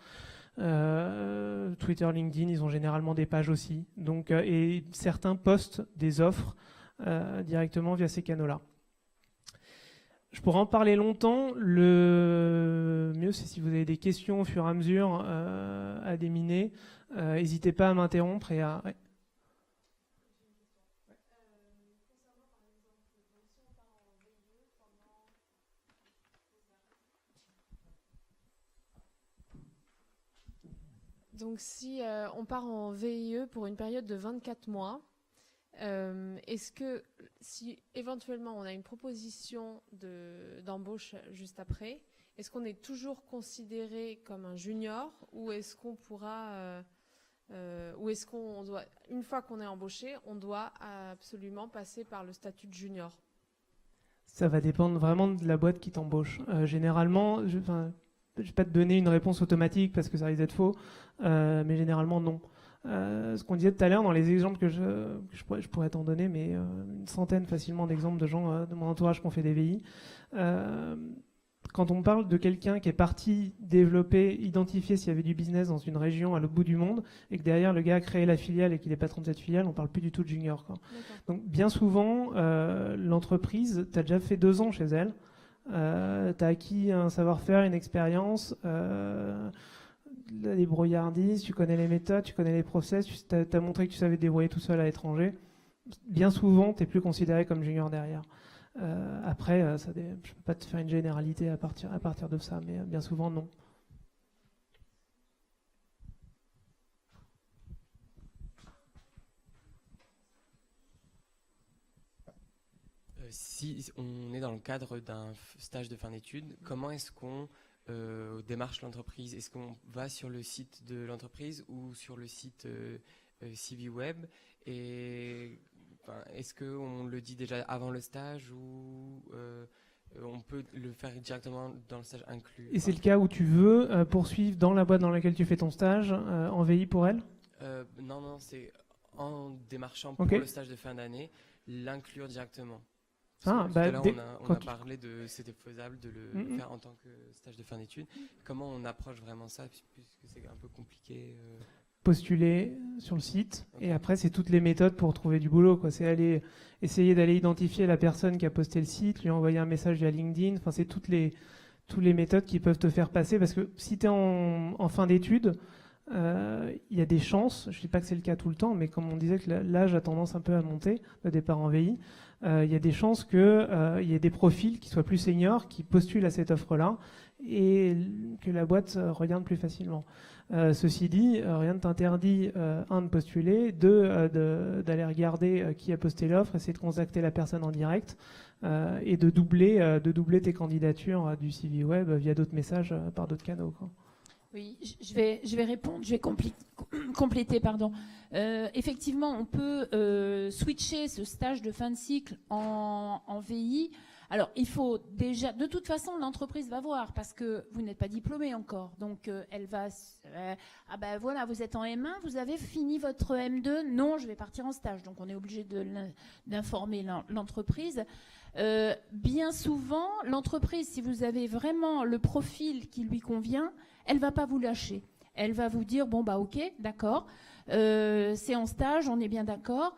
C: Twitter, LinkedIn, ils ont généralement des pages aussi. Donc, et certains postent des offres directement via ces canaux-là. Je Je pourrais en parler longtemps. Le mieux, c'est si vous avez des questions au fur et à mesure à déminer. N'hésitez pas à m'interrompre et à... Ouais.
D: Donc si on part en VIE pour une période de 24 mois, est-ce que si éventuellement on a une proposition d'embauche juste après, est-ce qu'on est toujours considéré comme un junior ou est-ce qu'on pourra, ou est-ce qu'on doit, une fois qu'on est embauché, on doit absolument passer par le statut de junior?
C: Ça va dépendre vraiment de la boîte qui t'embauche. Généralement, je vais pas te donner une réponse automatique parce que ça risque d'être faux, mais généralement non. Ce qu'on disait tout à l'heure dans les exemples que je pourrais t'en donner, mais une centaine facilement d'exemples de gens de mon entourage qui ont fait des VI. Quand on parle de quelqu'un qui est parti développer, identifier s'il y avait du business dans une région à l'autre bout du monde, et que derrière le gars a créé la filiale et qu'il est patron de cette filiale, on parle plus du tout de junior, quoi. Donc bien souvent, l'entreprise, tu as déjà fait 2 ans chez elle, tu as acquis un savoir-faire, une expérience, la débrouillardise, tu connais les méthodes, tu connais les process, tu as montré que tu savais te débrouiller tout seul à l'étranger. Bien souvent, tu n'es plus considéré comme junior derrière. Après, je ne peux pas te faire une généralité à partir de ça, mais bien souvent, non.
E: Si on est dans le cadre d'un stage de fin d'études, comment est-ce qu'on démarche l'entreprise? Est-ce qu'on va sur le site de l'entreprise ou sur le site CV Web? Et est-ce qu'on le dit déjà avant le stage ou on peut le faire directement dans le stage inclus?
C: Et c'est le cas où tu veux poursuivre dans la boîte dans laquelle tu fais ton stage en VI pour elle?
E: Non, c'est en démarchant
C: Okay.
E: pour le stage de fin d'année, l'inclure directement.
C: Ah,
E: Tout
C: bah,
E: à l'heure, on a parlé de c'était faisable de le faire en tant que stage de fin d'études. Comment on approche vraiment ça, puisque c'est un peu compliqué
C: Postuler sur le site, et après c'est toutes les méthodes pour trouver du boulot, quoi. C'est essayer d'aller identifier la personne qui a posté le site, lui envoyer un message via LinkedIn. Enfin, c'est toutes les méthodes qui peuvent te faire passer, parce que si tu es en fin d'études, il y a des chances, je ne dis pas que c'est le cas tout le temps, mais comme on disait que l'âge a tendance un peu à monter, le départ en VI, il y a des chances qu'il y ait des profils qui soient plus seniors, qui postulent à cette offre-là, et que la boîte regarde plus facilement. Ceci dit, rien ne t'interdit, de postuler, d'aller regarder qui a posté l'offre, essayer de contacter la personne en direct, et de doubler tes candidatures du CV Web via d'autres messages par d'autres canaux, quoi.
A: Oui, je vais répondre, je vais compléter, pardon. Effectivement, on peut switcher ce stage de fin de cycle en VI. Alors, il faut déjà, de toute façon, l'entreprise va voir parce que vous n'êtes pas diplômé encore. Donc, elle va, ah ben voilà, vous êtes en M1, vous avez fini votre M2. Non, je vais partir en stage. Donc, on est obligé d'informer l'entreprise. Bien souvent, l'entreprise, si vous avez vraiment le profil qui lui convient, elle va pas vous lâcher. Elle va vous dire, bon, bah ok, d'accord, c'est en stage, on est bien d'accord.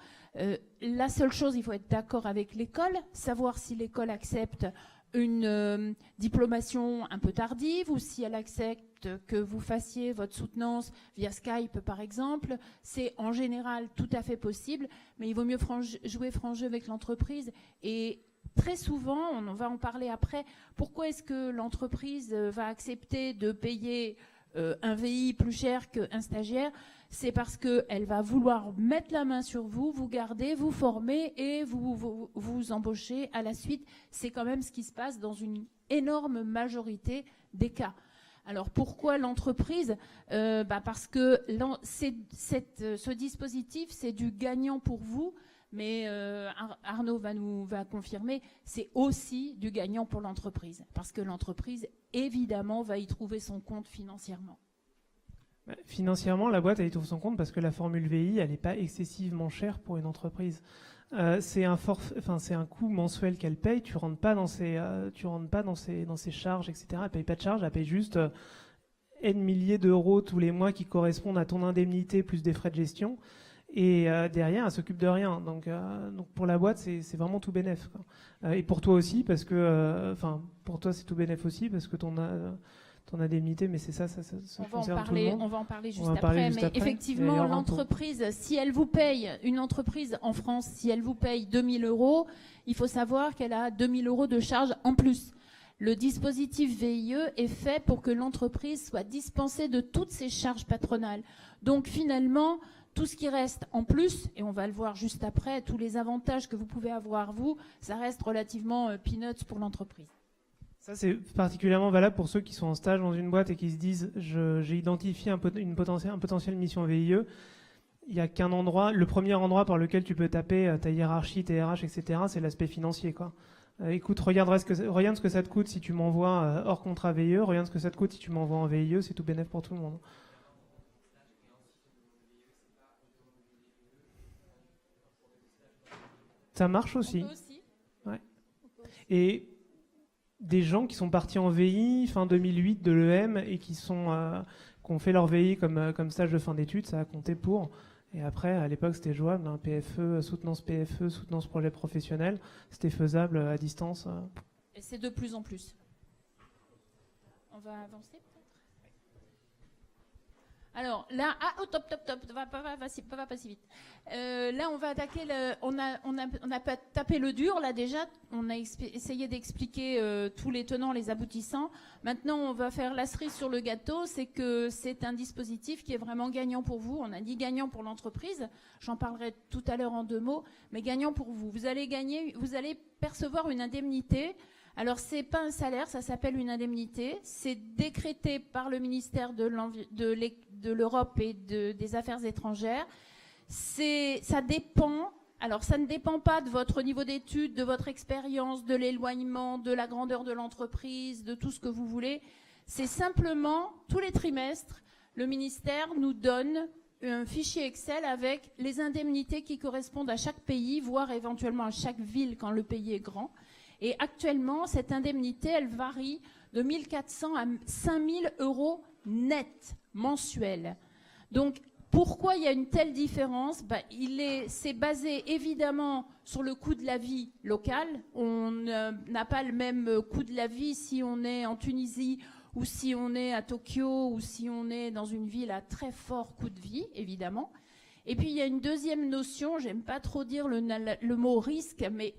A: La seule chose, il faut être d'accord avec l'école, savoir si l'école accepte une diplomation un peu tardive ou si elle accepte que vous fassiez votre soutenance via Skype, par exemple. C'est en général tout à fait possible, mais il vaut mieux jouer franc jeu avec l'entreprise. Et très souvent, on va en parler après, pourquoi est-ce que l'entreprise va accepter de payer un VI plus cher qu'un stagiaire? C'est parce qu'elle va vouloir mettre la main sur vous, vous garder, vous former et vous embaucher à la suite. C'est quand même ce qui se passe dans une énorme majorité des cas. Alors pourquoi l'entreprise? Parce que ce dispositif, c'est du gagnant pour vous, mais Arnaud va confirmer, c'est aussi du gagnant pour l'entreprise, parce que l'entreprise, évidemment, va y trouver son compte financièrement.
C: Financièrement, la boîte, elle y trouve son compte parce que la formule VI, elle n'est pas excessivement chère pour une entreprise. C'est un coût mensuel qu'elle paye. Tu rentres pas dans ses charges, etc. Elle paye pas de charges, elle paye juste N milliers d'euros tous les mois qui correspondent à ton indemnité plus des frais de gestion. Et derrière, elle s'occupe de rien. Donc pour la boîte, c'est vraiment tout bénef, quoi. Et pour toi aussi, parce que, pour toi, c'est tout bénef aussi, parce que ton indemnité, mais c'est ça concerne tout le monde.
A: On va en parler juste
C: On va en parler
A: après.
C: juste
A: Mais
C: après.
A: effectivement,
C: D'ailleurs,
A: l'entreprise, si elle vous paye, une entreprise en France, si elle vous paye 2 000 €, il faut savoir qu'elle a 2 000 € de charges en plus. Le dispositif VIE est fait pour que l'entreprise soit dispensée de toutes ses charges patronales. Donc finalement, tout ce qui reste en plus, et on va le voir juste après, tous les avantages que vous pouvez avoir, vous, ça reste relativement peanuts pour l'entreprise.
C: Ça, c'est particulièrement valable pour ceux qui sont en stage dans une boîte et qui se disent j'ai identifié un potentiel mission VIE. Il n'y a qu'un endroit, le premier endroit par lequel tu peux taper ta hiérarchie, tes RH, etc., c'est l'aspect financier, quoi. Écoute, regarde ce que ça te coûte si tu m'envoies hors contrat VIE, regarde ce que ça te coûte si tu m'envoies en VIE, c'est tout bénéf pour tout le monde. Ça marche aussi.
A: On peut aussi.
C: Ouais. Et des gens qui sont partis en VI fin 2008 de l'EM et qui ont fait leur VI comme stage de fin d'études, ça a compté pour. Et après, à l'époque, c'était jouable, hein, PFE, soutenance projet professionnel, c'était faisable à distance.
A: Et c'est de plus en plus. On va avancer peut-être. Alors là, top, va pas si vite. Là, on va attaquer. On a pas tapé le dur là déjà. On a essayé d'expliquer tous les tenants, les aboutissants. Maintenant, on va faire la cerise sur le gâteau. C'est que c'est un dispositif qui est vraiment gagnant pour vous. On a dit gagnant pour l'entreprise. J'en parlerai tout à l'heure en 2 mots, mais gagnant pour vous. Vous allez percevoir une indemnité. Alors, c'est pas un salaire, ça s'appelle une indemnité. C'est décrété par le ministère de l'Europe et des Affaires étrangères. Ça dépend. Alors, ça ne dépend pas de votre niveau d'études, de votre expérience, de l'éloignement, de la grandeur de l'entreprise, de tout ce que vous voulez. C'est simplement, tous les trimestres, le ministère nous donne un fichier Excel avec les indemnités qui correspondent à chaque pays, voire éventuellement à chaque ville quand le pays est grand. Et actuellement, cette indemnité, elle varie de 1 400 à 5 000 € net mensuels. Donc, pourquoi il y a une telle différence ? C'est basé évidemment sur le coût de la vie local. On n'a pas le même coût de la vie si on est en Tunisie ou si on est à Tokyo ou si on est dans une ville à très fort coût de vie, évidemment. Et puis, il y a une deuxième notion, j'aime pas trop dire le mot risque, mais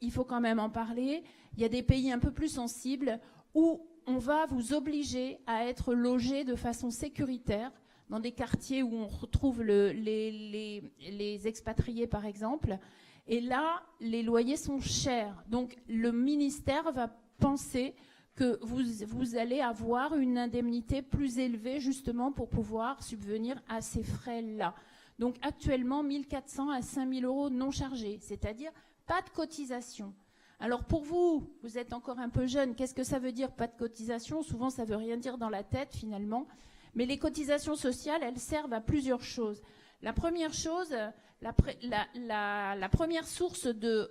A: il faut quand même en parler. Il y a des pays un peu plus sensibles où on va vous obliger à être logé de façon sécuritaire dans des quartiers où on retrouve les expatriés, par exemple. Et là, les loyers sont chers. Donc, le ministère va penser que vous allez avoir une indemnité plus élevée, justement, pour pouvoir subvenir à ces frais-là. Donc, actuellement, 1 400 à 5 000 € non chargés, c'est-à-dire pas de cotisation. Alors pour vous, vous êtes encore un peu jeune, qu'est-ce que ça veut dire pas de cotisation ? Souvent ça veut rien dire dans la tête finalement. Mais les cotisations sociales, elles servent à plusieurs choses. La première chose, la première source de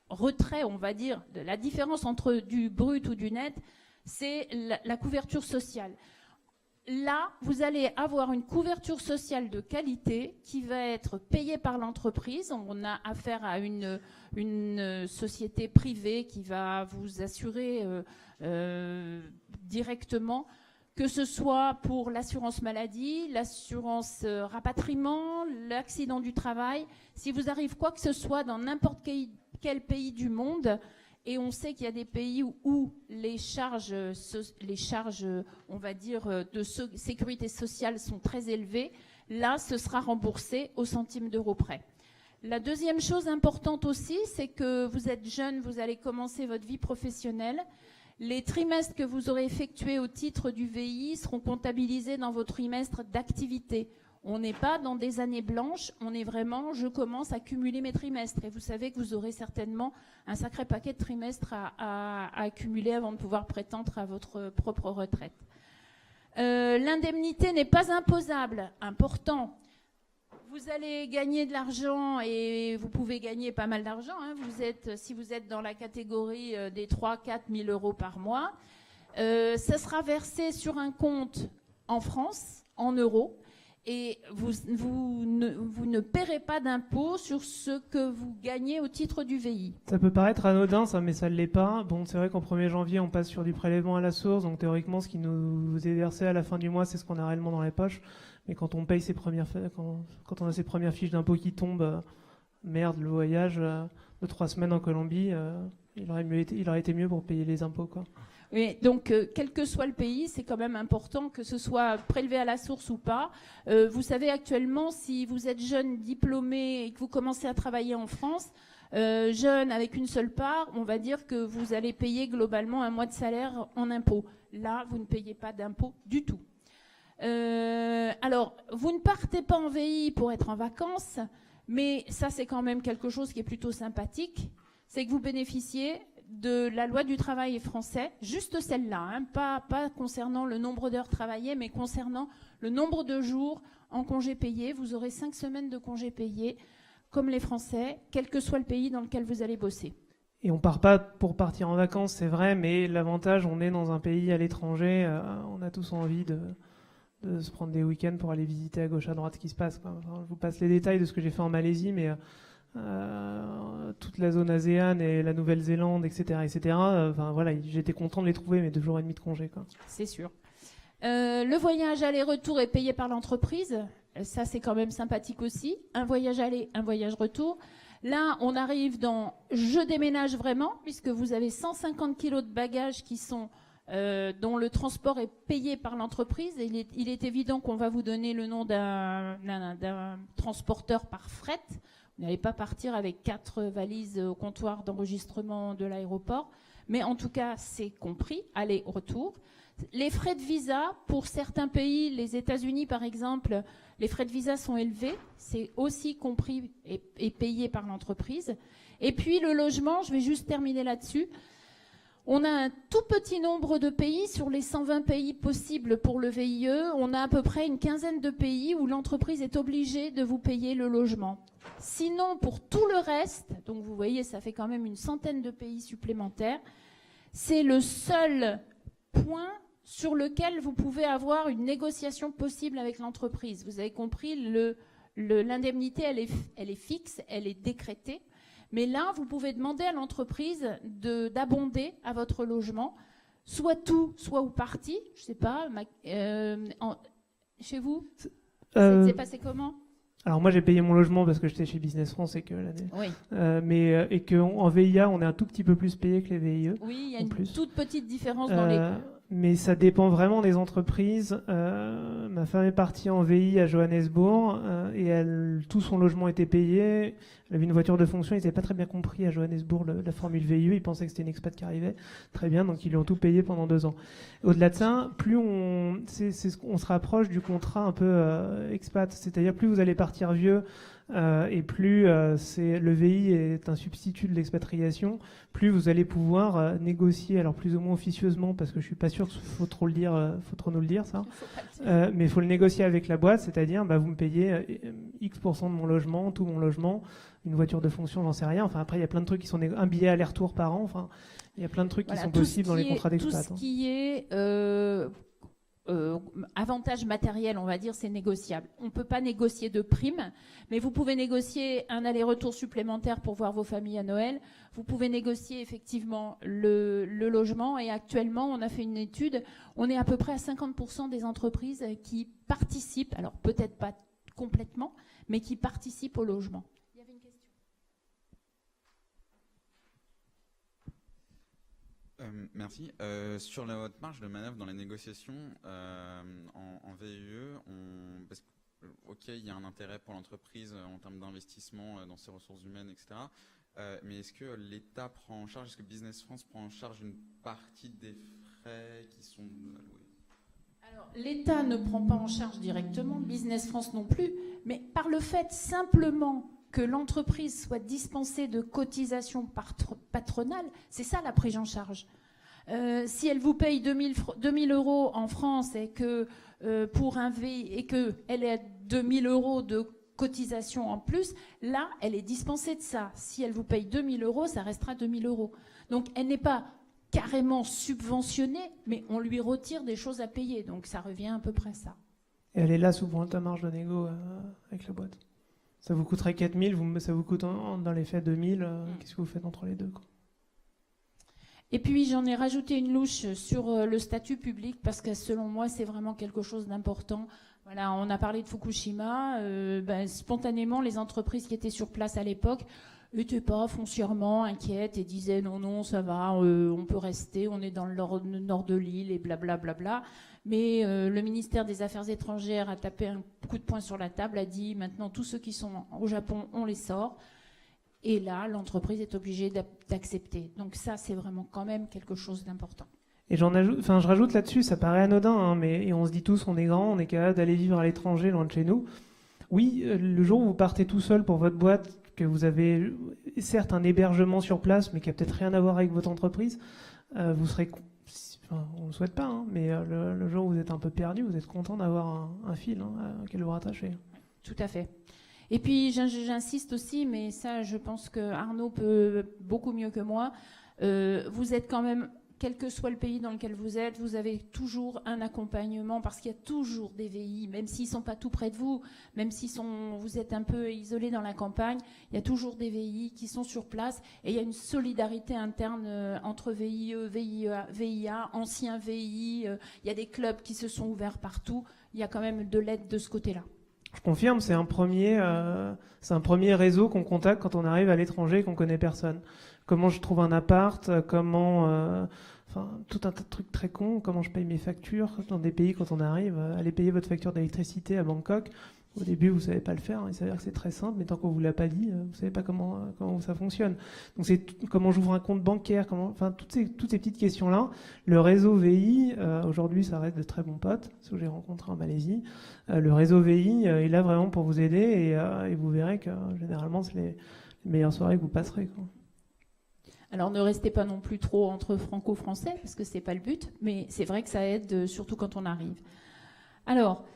A: retrait, on va dire, de la différence entre du brut ou du net, c'est la couverture sociale. Là, vous allez avoir une couverture sociale de qualité qui va être payée par l'entreprise. On a affaire à une société privée qui va vous assurer directement, que ce soit pour l'assurance maladie, l'assurance rapatriement, l'accident du travail. Si vous arrive quoi que ce soit dans n'importe quel pays du monde, et on sait qu'il y a des pays où les charges, on va dire, de sécurité sociale sont très élevées. Là, ce sera remboursé au centime d'euro près. La deuxième chose importante aussi, c'est que vous êtes jeune, vous allez commencer votre vie professionnelle. Les trimestres que vous aurez effectués au titre du VI seront comptabilisés dans vos trimestres d'activité. On n'est pas dans des années blanches, on est vraiment, je commence à cumuler mes trimestres. Et vous savez que vous aurez certainement un sacré paquet de trimestres à accumuler avant de pouvoir prétendre à votre propre retraite. L'indemnité n'est pas imposable, important. Vous allez gagner de l'argent et vous pouvez gagner pas mal d'argent. Hein. Si vous êtes dans la catégorie des 3-4 000 € par mois, ça sera versé sur un compte en France, en euros. Et vous ne paierez pas d'impôt sur ce que vous gagnez au titre du VI.
C: Ça peut paraître anodin, ça, mais ça ne l'est pas. Bon, c'est vrai qu'en 1er janvier, on passe sur du prélèvement à la source, donc théoriquement, ce qui nous est versé à la fin du mois, c'est ce qu'on a réellement dans les poches. Mais quand on paye quand on a ses premières fiches d'impôt qui tombent, merde, le voyage de 3 semaines en Colombie, il aurait été mieux pour payer les impôts, quoi.
A: Oui, donc, quel que soit le pays, c'est quand même important que ce soit prélevé à la source ou pas. Vous savez, actuellement, si vous êtes jeune, diplômé et que vous commencez à travailler en France, jeune avec une seule part, on va dire que vous allez payer globalement un mois de salaire en impôts. Là, vous ne payez pas d'impôts du tout. Alors, vous ne partez pas en VI pour être en vacances, mais ça, c'est quand même quelque chose qui est plutôt sympathique. C'est que vous bénéficiez de la loi du travail français, juste celle-là, hein, pas concernant le nombre d'heures travaillées, mais concernant le nombre de jours en congé payé. Vous aurez 5 semaines de congé payé, comme les Français, quel que soit le pays dans lequel vous allez bosser.
C: Et on part pas pour partir en vacances, c'est vrai, mais l'avantage, on est dans un pays à l'étranger, on a tous envie de se prendre des week-ends pour aller visiter à gauche à droite ce qui se passe, quoi. Enfin, je vous passe les détails de ce que j'ai fait en Malaisie, mais toute la zone ASEAN et la Nouvelle-Zélande, etc. Enfin voilà, j'étais content de les trouver, mais 2 jours et demi de congé, quoi.
A: C'est sûr. Le voyage aller-retour est payé par l'entreprise. Ça, c'est quand même sympathique aussi. Un voyage aller, un voyage retour. Là, on arrive dans « je déménage vraiment », puisque vous avez 150 kilos de bagages qui sont dont le transport est payé par l'entreprise. Et il est évident qu'on va vous donner le nom d'un transporteur par fret. Vous n'allez pas partir avec 4 valises au comptoir d'enregistrement de l'aéroport. Mais en tout cas, c'est compris, aller-retour. Les frais de visa, pour certains pays, les États-Unis par exemple, les frais de visa sont élevés. C'est aussi compris et payé par l'entreprise. Et puis le logement, je vais juste terminer là-dessus. On a un tout petit nombre de pays sur les 120 pays possibles pour le VIE. On a à peu près une quinzaine de pays où l'entreprise est obligée de vous payer le logement. Sinon, pour tout le reste, donc vous voyez, ça fait quand même une centaine de pays supplémentaires, c'est le seul point sur lequel vous pouvez avoir une négociation possible avec l'entreprise. Vous avez compris, l'indemnité, elle est fixe, elle est décrétée. Mais là, vous pouvez demander à l'entreprise d'abonder à votre logement, soit tout, soit ou partie. Je ne sais pas, chez vous, ça s'est passé comment ?
C: Alors moi, j'ai payé mon logement parce que j'étais chez Business France et que l'année.
A: Oui.
C: Et qu'en VIA, on est un tout petit peu plus payé que les VIE.
A: Oui, il y a une toute petite différence dans les...
C: Mais ça dépend vraiment des entreprises. Ma femme est partie en VI à Johannesburg et tout son logement était payé. Elle avait une voiture de fonction. Ils n'avaient pas très bien compris à Johannesburg la formule VIE. Ils pensaient que c'était une expat qui arrivait. Très bien, donc ils lui ont tout payé pendant 2 ans. Au-delà de ça, plus on se rapproche du contrat un peu expat. C'est-à-dire plus vous allez partir vieux et plus le VI est un substitut de l'expatriation, plus vous allez pouvoir négocier, alors plus ou moins officieusement, parce que je suis pas sûr qu'il faut trop nous le dire ça, mais il faut le négocier avec la boîte, c'est-à-dire vous me payez X% de mon logement, tout mon logement, une voiture de fonction, j'en sais rien. Enfin après il y a plein de trucs qui sont un billet aller-retour par an. Enfin il y a plein de trucs qui sont possibles dans les contrats d'expat.
A: Tout ce qui est avantage matériel, on va dire, c'est négociable. On ne peut pas négocier de primes, mais vous pouvez négocier un aller-retour supplémentaire pour voir vos familles à Noël. Vous pouvez négocier effectivement le logement. Et actuellement, on a fait une étude, on est à peu près à 50% des entreprises qui participent, alors peut-être pas complètement, mais qui participent au logement. Il y avait une question.
F: Merci. Sur votre marge de manœuvre dans les négociations en VIE, ok, il y a un intérêt pour l'entreprise en termes d'investissement dans ses ressources humaines, etc. Mais est-ce que l'État prend en charge, est-ce que Business France prend en charge une partie des frais qui sont alloués ?
A: Alors, l'État ne prend pas en charge directement, Business France non plus, mais par le fait simplement que l'entreprise soit dispensée de cotisations patronales, c'est ça la prise en charge. Si elle vous paye 2 000 euros en France et que pour un VI et qu'elle est à 2 000 euros de cotisation en plus, là, elle est dispensée de ça. Si elle vous paye 2 000 euros, ça restera 2 000 euros. Donc, elle n'est pas carrément subventionnée, mais on lui retire des choses à payer. Donc, ça revient à peu près à ça.
C: Et elle est là souvent ta marge de négo avec la boîte. Ça vous coûterait 4 000, ça vous coûte dans les faits 2 000. Qu'est-ce que vous faites entre les deux, quoi?
A: Et puis j'en ai rajouté une louche sur le statut public parce que selon moi c'est vraiment quelque chose d'important. Voilà, on a parlé de Fukushima, spontanément les entreprises qui étaient sur place à l'époque n'étaient pas foncièrement inquiètes et disaient non ça va, on peut rester, on est dans le nord de l'île et blablabla. Bla, bla, bla. Mais le ministère des Affaires étrangères a tapé un coup de poing sur la table, a dit maintenant tous ceux qui sont au Japon on les sort. Et là, l'entreprise est obligée d'accepter. Donc ça, c'est vraiment quand même quelque chose d'important.
C: Et je rajoute là-dessus, ça paraît anodin, hein, et on se dit tous, on est grand, on est capable d'aller vivre à l'étranger, loin de chez nous. Oui, le jour où vous partez tout seul pour votre boîte, que vous avez certes un hébergement sur place, mais qui a peut-être rien à voir avec votre entreprise, vous serez... on ne le souhaite pas, hein, mais le jour où vous êtes un peu perdu, vous êtes content d'avoir un fil auquel vous rattachez.
A: Tout à fait. Et puis j'insiste aussi, mais ça je pense que Arnaud peut beaucoup mieux que moi, vous êtes quand même, quel que soit le pays dans lequel vous êtes, vous avez toujours un accompagnement parce qu'il y a toujours des VI, même s'ils ne sont pas tout près de vous, même si vous êtes un peu isolé dans la campagne, il y a toujours des VI qui sont sur place et il y a une solidarité interne entre VIE, VIA, anciens VI, il y a des clubs qui se sont ouverts partout, il y a quand même de l'aide de ce côté-là.
C: Je confirme, c'est un premier réseau qu'on contacte quand on arrive à l'étranger et qu'on connaît personne. Comment je trouve un appart, tout un tas de trucs très cons, comment je paye mes factures dans des pays quand on arrive, allez payer votre facture d'électricité à Bangkok. Au début, vous savez pas le faire, il s'avère que c'est très simple, mais tant qu'on vous l'a pas dit, vous savez pas comment ça fonctionne. Donc c'est comment j'ouvre un compte bancaire, toutes ces petites questions-là. Le réseau VI, aujourd'hui, ça reste de très bons potes, ceux que j'ai rencontrés en Malaisie. Le réseau VI est là vraiment pour vous aider et vous verrez que généralement, c'est les meilleures soirées que vous passerez, quoi.
A: Alors ne restez pas non plus trop entre franco-français, parce que c'est pas le but, mais c'est vrai que ça aide, surtout quand on arrive. Alors,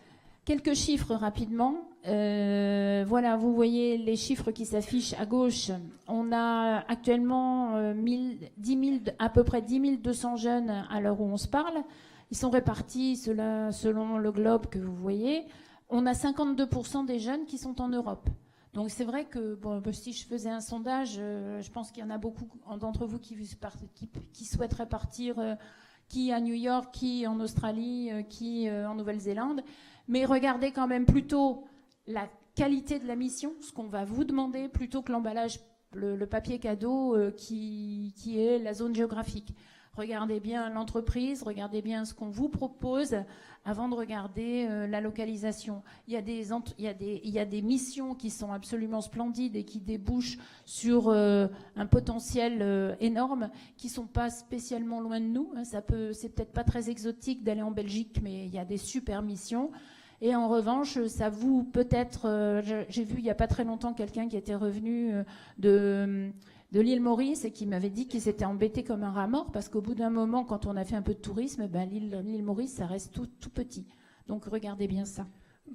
A: quelques chiffres rapidement. Voilà, vous voyez les chiffres qui s'affichent à gauche. On a actuellement à peu près 10 200 jeunes à l'heure où on se parle. Ils sont répartis selon le globe que vous voyez. On a 52% des jeunes qui sont en Europe. Donc c'est vrai que si je faisais un sondage, je pense qu'il y en a beaucoup d'entre vous qui souhaiteraient partir, qui à New York, qui en Australie, qui en Nouvelle-Zélande. Mais regardez quand même plutôt la qualité de la mission, ce qu'on va vous demander, plutôt que l'emballage, le papier cadeau qui est la zone géographique. Regardez bien l'entreprise, regardez bien ce qu'on vous propose avant de regarder la localisation. Il y a des missions qui sont absolument splendides et qui débouchent sur un potentiel énorme, qui ne sont pas spécialement loin de nous. C'est peut-être pas très exotique d'aller en Belgique, mais il y a des super missions. Et en revanche, ça vous peut-être... j'ai vu il n'y a pas très longtemps quelqu'un qui était revenu de l'île Maurice et qui m'avait dit qu'il s'était embêté comme un rat mort parce qu'au bout d'un moment, quand on a fait un peu de tourisme, l'île Maurice, ça reste tout petit. Donc regardez bien ça.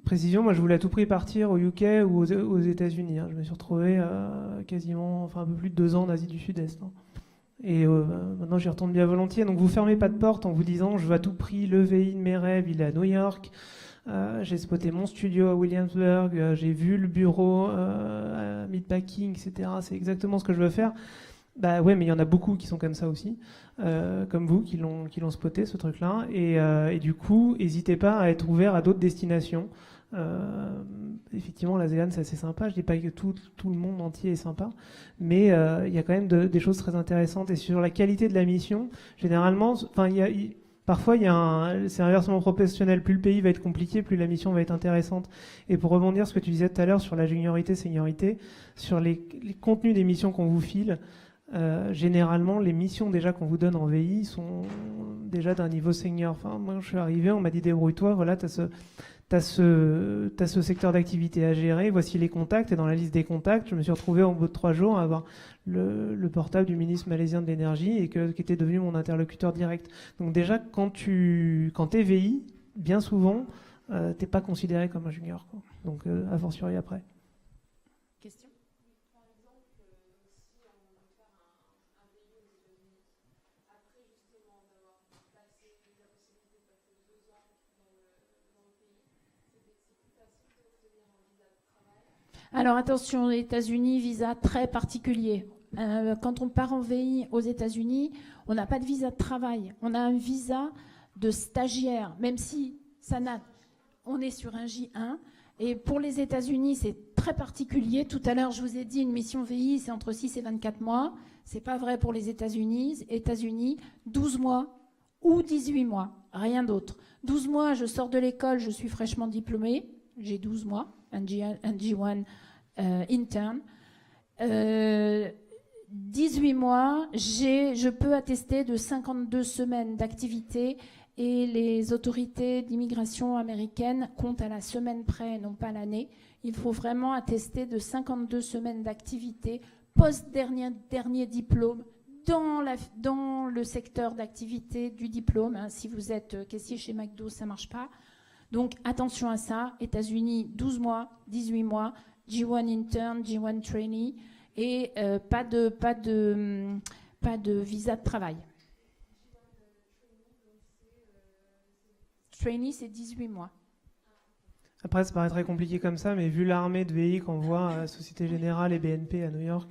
C: Précision, moi je voulais à tout prix partir au UK ou aux États-Unis. Je me suis retrouvé quasiment, un peu plus de 2 ans en Asie du Sud-Est. Et maintenant j'y retourne bien volontiers. Donc vous fermez pas de porte en vous disant je veux à tout prix le VI de mes rêves, il est à New York. J'ai spoté mon studio à Williamsburg, j'ai vu le bureau à Meatpacking, etc. C'est exactement ce que je veux faire. Bah ouais, mais il y en a beaucoup qui sont comme ça aussi, comme vous, qui l'ont spoté, ce truc-là. Et du coup, n'hésitez pas à être ouvert à d'autres destinations. Effectivement, la Zélande, c'est assez sympa. Je dis pas que tout le monde entier est sympa, mais il y a quand même des choses très intéressantes. Et sur la qualité de la mission, généralement, parfois, c'est inversement proportionnel. Plus le pays va être compliqué, plus la mission va être intéressante. Et pour rebondir sur ce que tu disais tout à l'heure sur la juniorité, seniorité, sur les contenus des missions qu'on vous file, généralement, les missions déjà qu'on vous donne en VI sont déjà d'un niveau senior. Enfin, moi, je suis arrivé, on m'a dit débrouille-toi, voilà, t'as ce secteur d'activité à gérer, voici les contacts, et dans la liste des contacts, je me suis retrouvé au bout de 3 jours à avoir le portable du ministre malaisien de l'énergie et qui était devenu mon interlocuteur direct. Donc déjà, quand t'es VI, bien souvent, t'es pas considéré comme un junior, quoi. Donc a fortiori après.
A: Question ? Alors attention, les États-Unis, visa très particulier. Quand on part en VI aux États-Unis, on n'a pas de visa de travail. On a un visa de stagiaire, même si on est sur un J1. Et pour les États-Unis, c'est très particulier. Tout à l'heure, je vous ai dit, une mission VI, c'est entre 6 et 24 mois. C'est pas vrai pour les États-Unis. 12 mois ou 18 mois, rien d'autre. 12 mois, je sors de l'école, je suis fraîchement diplômée. J'ai 12 mois, un G1 intern. 18 mois, je peux attester de 52 semaines d'activité et les autorités d'immigration américaines comptent à la semaine près, non pas l'année. Il faut vraiment attester de 52 semaines d'activité post-dernier diplôme dans le secteur d'activité du diplôme. Si vous êtes caissier chez McDo, ça ne marche pas. Donc attention à ça. États-Unis, 12 mois, 18 mois, G1 intern, G1 trainee. Et pas de visa de travail. Trainee, c'est 18 mois.
C: Après, ça paraît très compliqué comme ça, mais vu l'armée de VI qu'on voit à Société Générale et BNP à New York,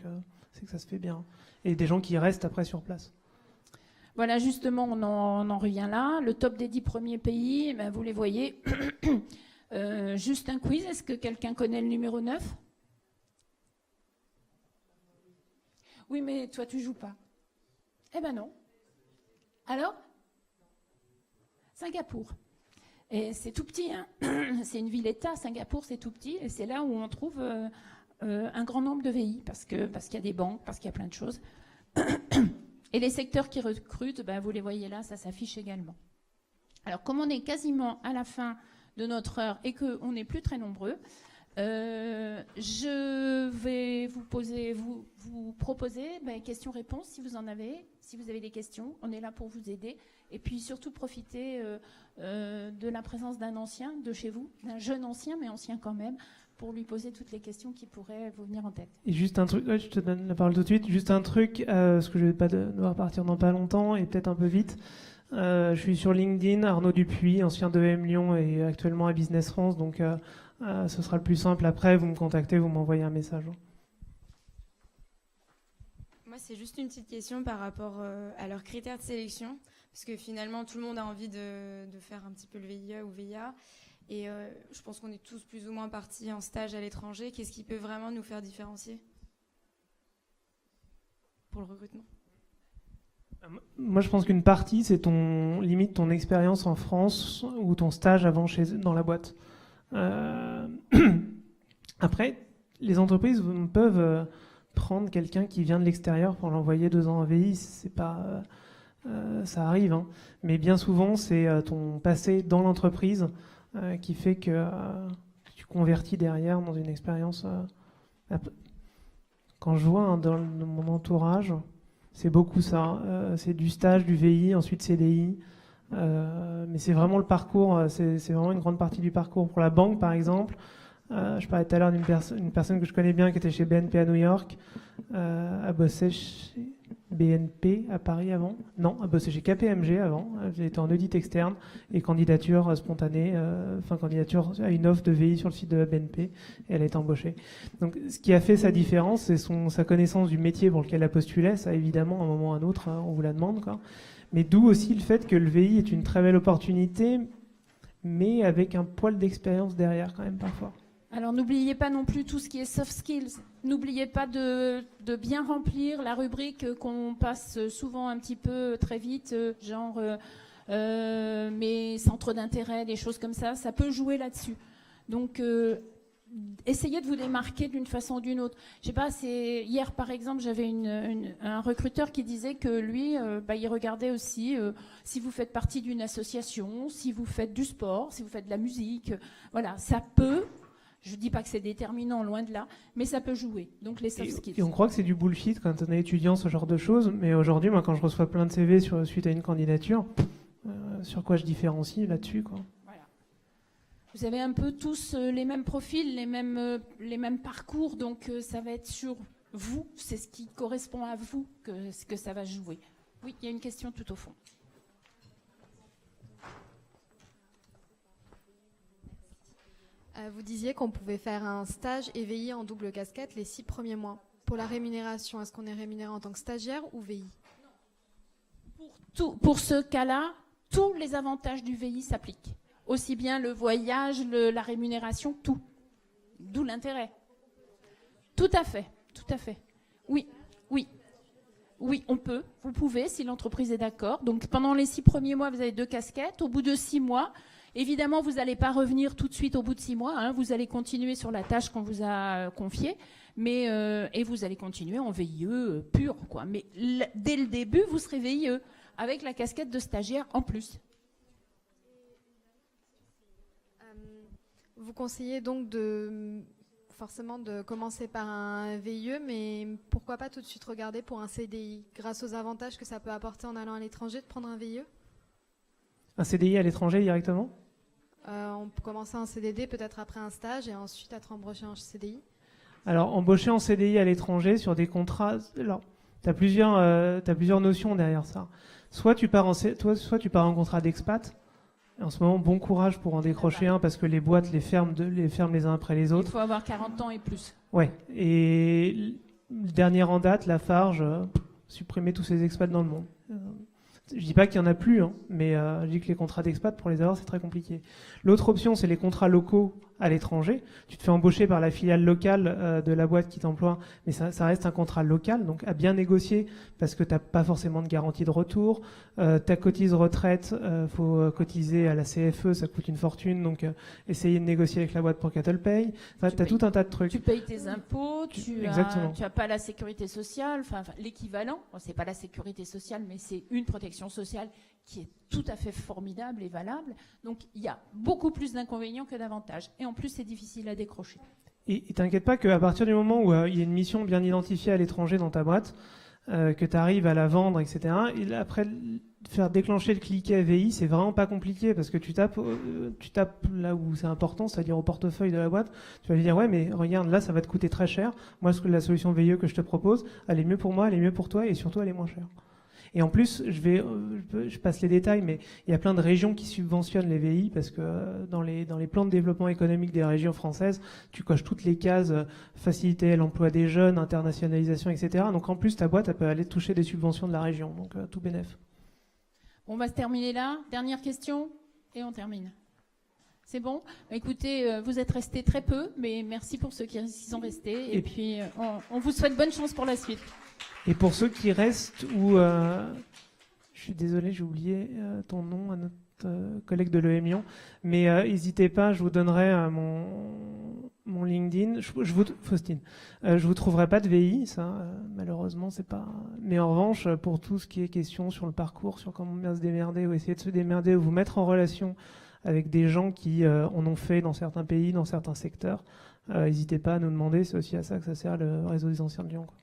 C: c'est que ça se fait bien. Et des gens qui restent après sur place.
A: Voilà, justement, on en revient là. Le top des 10 premiers pays, vous les voyez. Juste un quiz, est-ce que quelqu'un connaît le numéro 9 ? Oui, mais toi, tu joues pas. Eh ben non. Alors ? Singapour. Et c'est tout petit, hein. C'est une ville-État. Singapour, c'est tout petit. Et c'est là où on trouve un grand nombre de VI, parce qu'il y a des banques, parce qu'il y a plein de choses. Et les secteurs qui recrutent, vous les voyez là, ça s'affiche également. Alors, comme on est quasiment à la fin de notre heure et qu'on n'est plus très nombreux, je vais vous proposer questions-réponses si vous en avez. Si vous avez des questions, on est là pour vous aider. Et puis surtout profiter de la présence d'un ancien de chez vous, d'un jeune ancien, mais ancien quand même, pour lui poser toutes les questions qui pourraient vous venir en tête.
C: Et juste un truc, je te donne la parole tout de suite, juste un truc, parce que je vais pas devoir partir dans pas longtemps et peut-être un peu vite. Je suis sur LinkedIn, Arnaud Dupuis, ancien de EM Lyon et actuellement à Business France, donc ce sera le plus simple. Après, vous me contactez, vous m'envoyez un message.
G: Moi, c'est juste une petite question par rapport à leurs critères de sélection, parce que finalement, tout le monde a envie de faire un petit peu le VIE ou VIA, et je pense qu'on est tous plus ou moins partis en stage à l'étranger. Qu'est-ce qui peut vraiment nous faire différencier pour le recrutement ?
C: Moi, je pense qu'une partie, c'est limite ton expérience en France ou ton stage avant dans la boîte. Après, les entreprises peuvent prendre quelqu'un qui vient de l'extérieur pour l'envoyer 2 ans en VI. C'est pas, ça arrive, hein. Mais bien souvent, c'est ton passé dans l'entreprise qui fait que tu convertis derrière dans une expérience. Quand je vois dans mon entourage, c'est beaucoup ça. C'est du stage, du VI, ensuite CDI. Mais c'est vraiment le parcours, c'est vraiment une grande partie du parcours. Pour la banque, par exemple, je parlais tout à l'heure d'une personne que je connais bien qui était chez BNP à New York, a bossé chez BNP à Paris avant. Non, a bossé chez KPMG avant. Elle était en audit externe et candidature spontanée, candidature à une offre de VI sur le site de la BNP et elle a été embauchée. Donc, ce qui a fait sa différence, c'est sa connaissance du métier pour lequel elle postulait. Ça, évidemment, à un moment ou à un autre, on vous la demande, quoi. Mais d'où aussi le fait que le VI est une très belle opportunité, mais avec un poil d'expérience derrière quand même parfois.
A: Alors n'oubliez pas non plus tout ce qui est soft skills. N'oubliez pas de bien remplir la rubrique qu'on passe souvent un petit peu très vite, genre mes centres d'intérêt, des choses comme ça. Ça peut jouer là-dessus. Donc essayez de vous démarquer d'une façon ou d'une autre. Je sais pas, hier par exemple, j'avais un recruteur qui disait que lui, il regardait aussi si vous faites partie d'une association, si vous faites du sport, si vous faites de la musique. Voilà, ça peut. Je dis pas que c'est déterminant, loin de là, mais ça peut jouer. Donc les soft skills.
C: Et on croit que c'est du bullshit quand on est étudiant, ce genre de choses. Mais aujourd'hui, moi, quand je reçois plein de CV suite à une candidature, sur quoi je différencie là-dessus, quoi.
A: Vous avez un peu tous les mêmes profils, les mêmes parcours, donc ça va être sur vous, c'est ce qui correspond à vous que ça va jouer. Oui, il y a une question tout au fond.
H: Vous disiez qu'on pouvait faire un stage et VI en double casquette les 6 premiers mois. Pour la rémunération, est-ce qu'on est rémunéré en tant que stagiaire ou VI?
A: Pour ce cas-là, tous les avantages du VI s'appliquent. Aussi bien le voyage, la rémunération, tout. D'où l'intérêt. Tout à fait, tout à fait. Oui, oui. Oui, vous pouvez, si l'entreprise est d'accord. Donc pendant les 6 premiers mois, vous avez 2 casquettes. Au bout de 6 mois, évidemment, vous n'allez pas revenir tout de suite au bout de 6 mois. Hein, vous allez continuer sur la tâche qu'on vous a confiée. Et vous allez continuer en VIE pur, quoi. Mais dès le début, vous serez VIE, avec la casquette de stagiaire en plus.
H: Vous conseillez donc forcément de commencer par un VIE, mais pourquoi pas tout de suite regarder pour un CDI, grâce aux avantages que ça peut apporter en allant à l'étranger, de prendre un VIE?
C: Un CDI à l'étranger directement?
H: On peut commencer en CDD, peut-être après un stage, et ensuite être embauché en CDI.
C: Alors, embaucher en CDI à l'étranger sur des contrats... Alors, tu as plusieurs notions derrière ça. Soit tu pars en contrat d'expat. En ce moment, bon courage pour en décrocher un, parce que les boîtes les ferment les uns après les autres.
A: Il faut avoir 40 ans et plus.
C: Ouais. Et dernière en date, Lafarge, supprimer tous ces expats dans le monde. Je dis pas qu'il y en a plus, hein, mais je dis que les contrats d'expat, pour les avoir, c'est très compliqué. L'autre option, c'est les contrats locaux à l'étranger. Tu te fais embaucher par la filiale locale de la boîte qui t'emploie, mais ça reste un contrat local, donc à bien négocier, parce que tu n'as pas forcément de garantie de retour. Ta cotise retraite, faut cotiser à la CFE, ça coûte une fortune, donc essayer de négocier avec la boîte pour qu'elle te le paye. Enfin, tu as tout un tas de trucs.
A: Tu payes tes impôts, tu as pas la sécurité sociale, enfin l'équivalent. Bon, c'est pas la sécurité sociale, mais c'est une protection sociale qui est tout à fait formidable et valable. Donc il y a beaucoup plus d'inconvénients que d'avantages. Et en plus, c'est difficile à décrocher.
C: Et t'inquiète pas qu'à partir du moment où il y a une mission bien identifiée à l'étranger dans ta boîte, que tu arrives à la vendre, etc., et après, faire déclencher le cliquet VI, c'est vraiment pas compliqué, parce que tu tapes là où c'est important, c'est-à-dire au portefeuille de la boîte. Tu vas lui dire, ouais, mais regarde, là, ça va te coûter très cher. Moi, la solution VIE que je te propose, elle est mieux pour moi, elle est mieux pour toi, et surtout, elle est moins chère. Et en plus, je passe les détails, mais il y a plein de régions qui subventionnent les VI, parce que dans les plans de développement économique des régions françaises, tu coches toutes les cases, faciliter l'emploi des jeunes, internationalisation, etc. Donc en plus, ta boîte, elle peut aller toucher des subventions de la région, donc tout bénef.
A: On va se terminer là. Dernière question, et on termine. C'est bon? Écoutez, vous êtes restés très peu, mais merci pour ceux qui sont restés. Et puis, on vous souhaite bonne chance pour la suite.
C: Et pour ceux qui restent, je suis désolé, j'ai oublié ton nom à notre collègue de l'EM mais n'hésitez pas, je vous donnerai mon LinkedIn. Faustine, je vous trouverai pas de VI, ça, malheureusement, c'est pas. Mais en revanche, pour tout ce qui est question sur le parcours, sur comment bien se démerder ou essayer de se démerder ou vous mettre en relation avec des gens qui en ont fait dans certains pays, dans certains secteurs, n'hésitez pas à nous demander. C'est aussi à ça que ça sert le réseau des anciens de Lyon, quoi.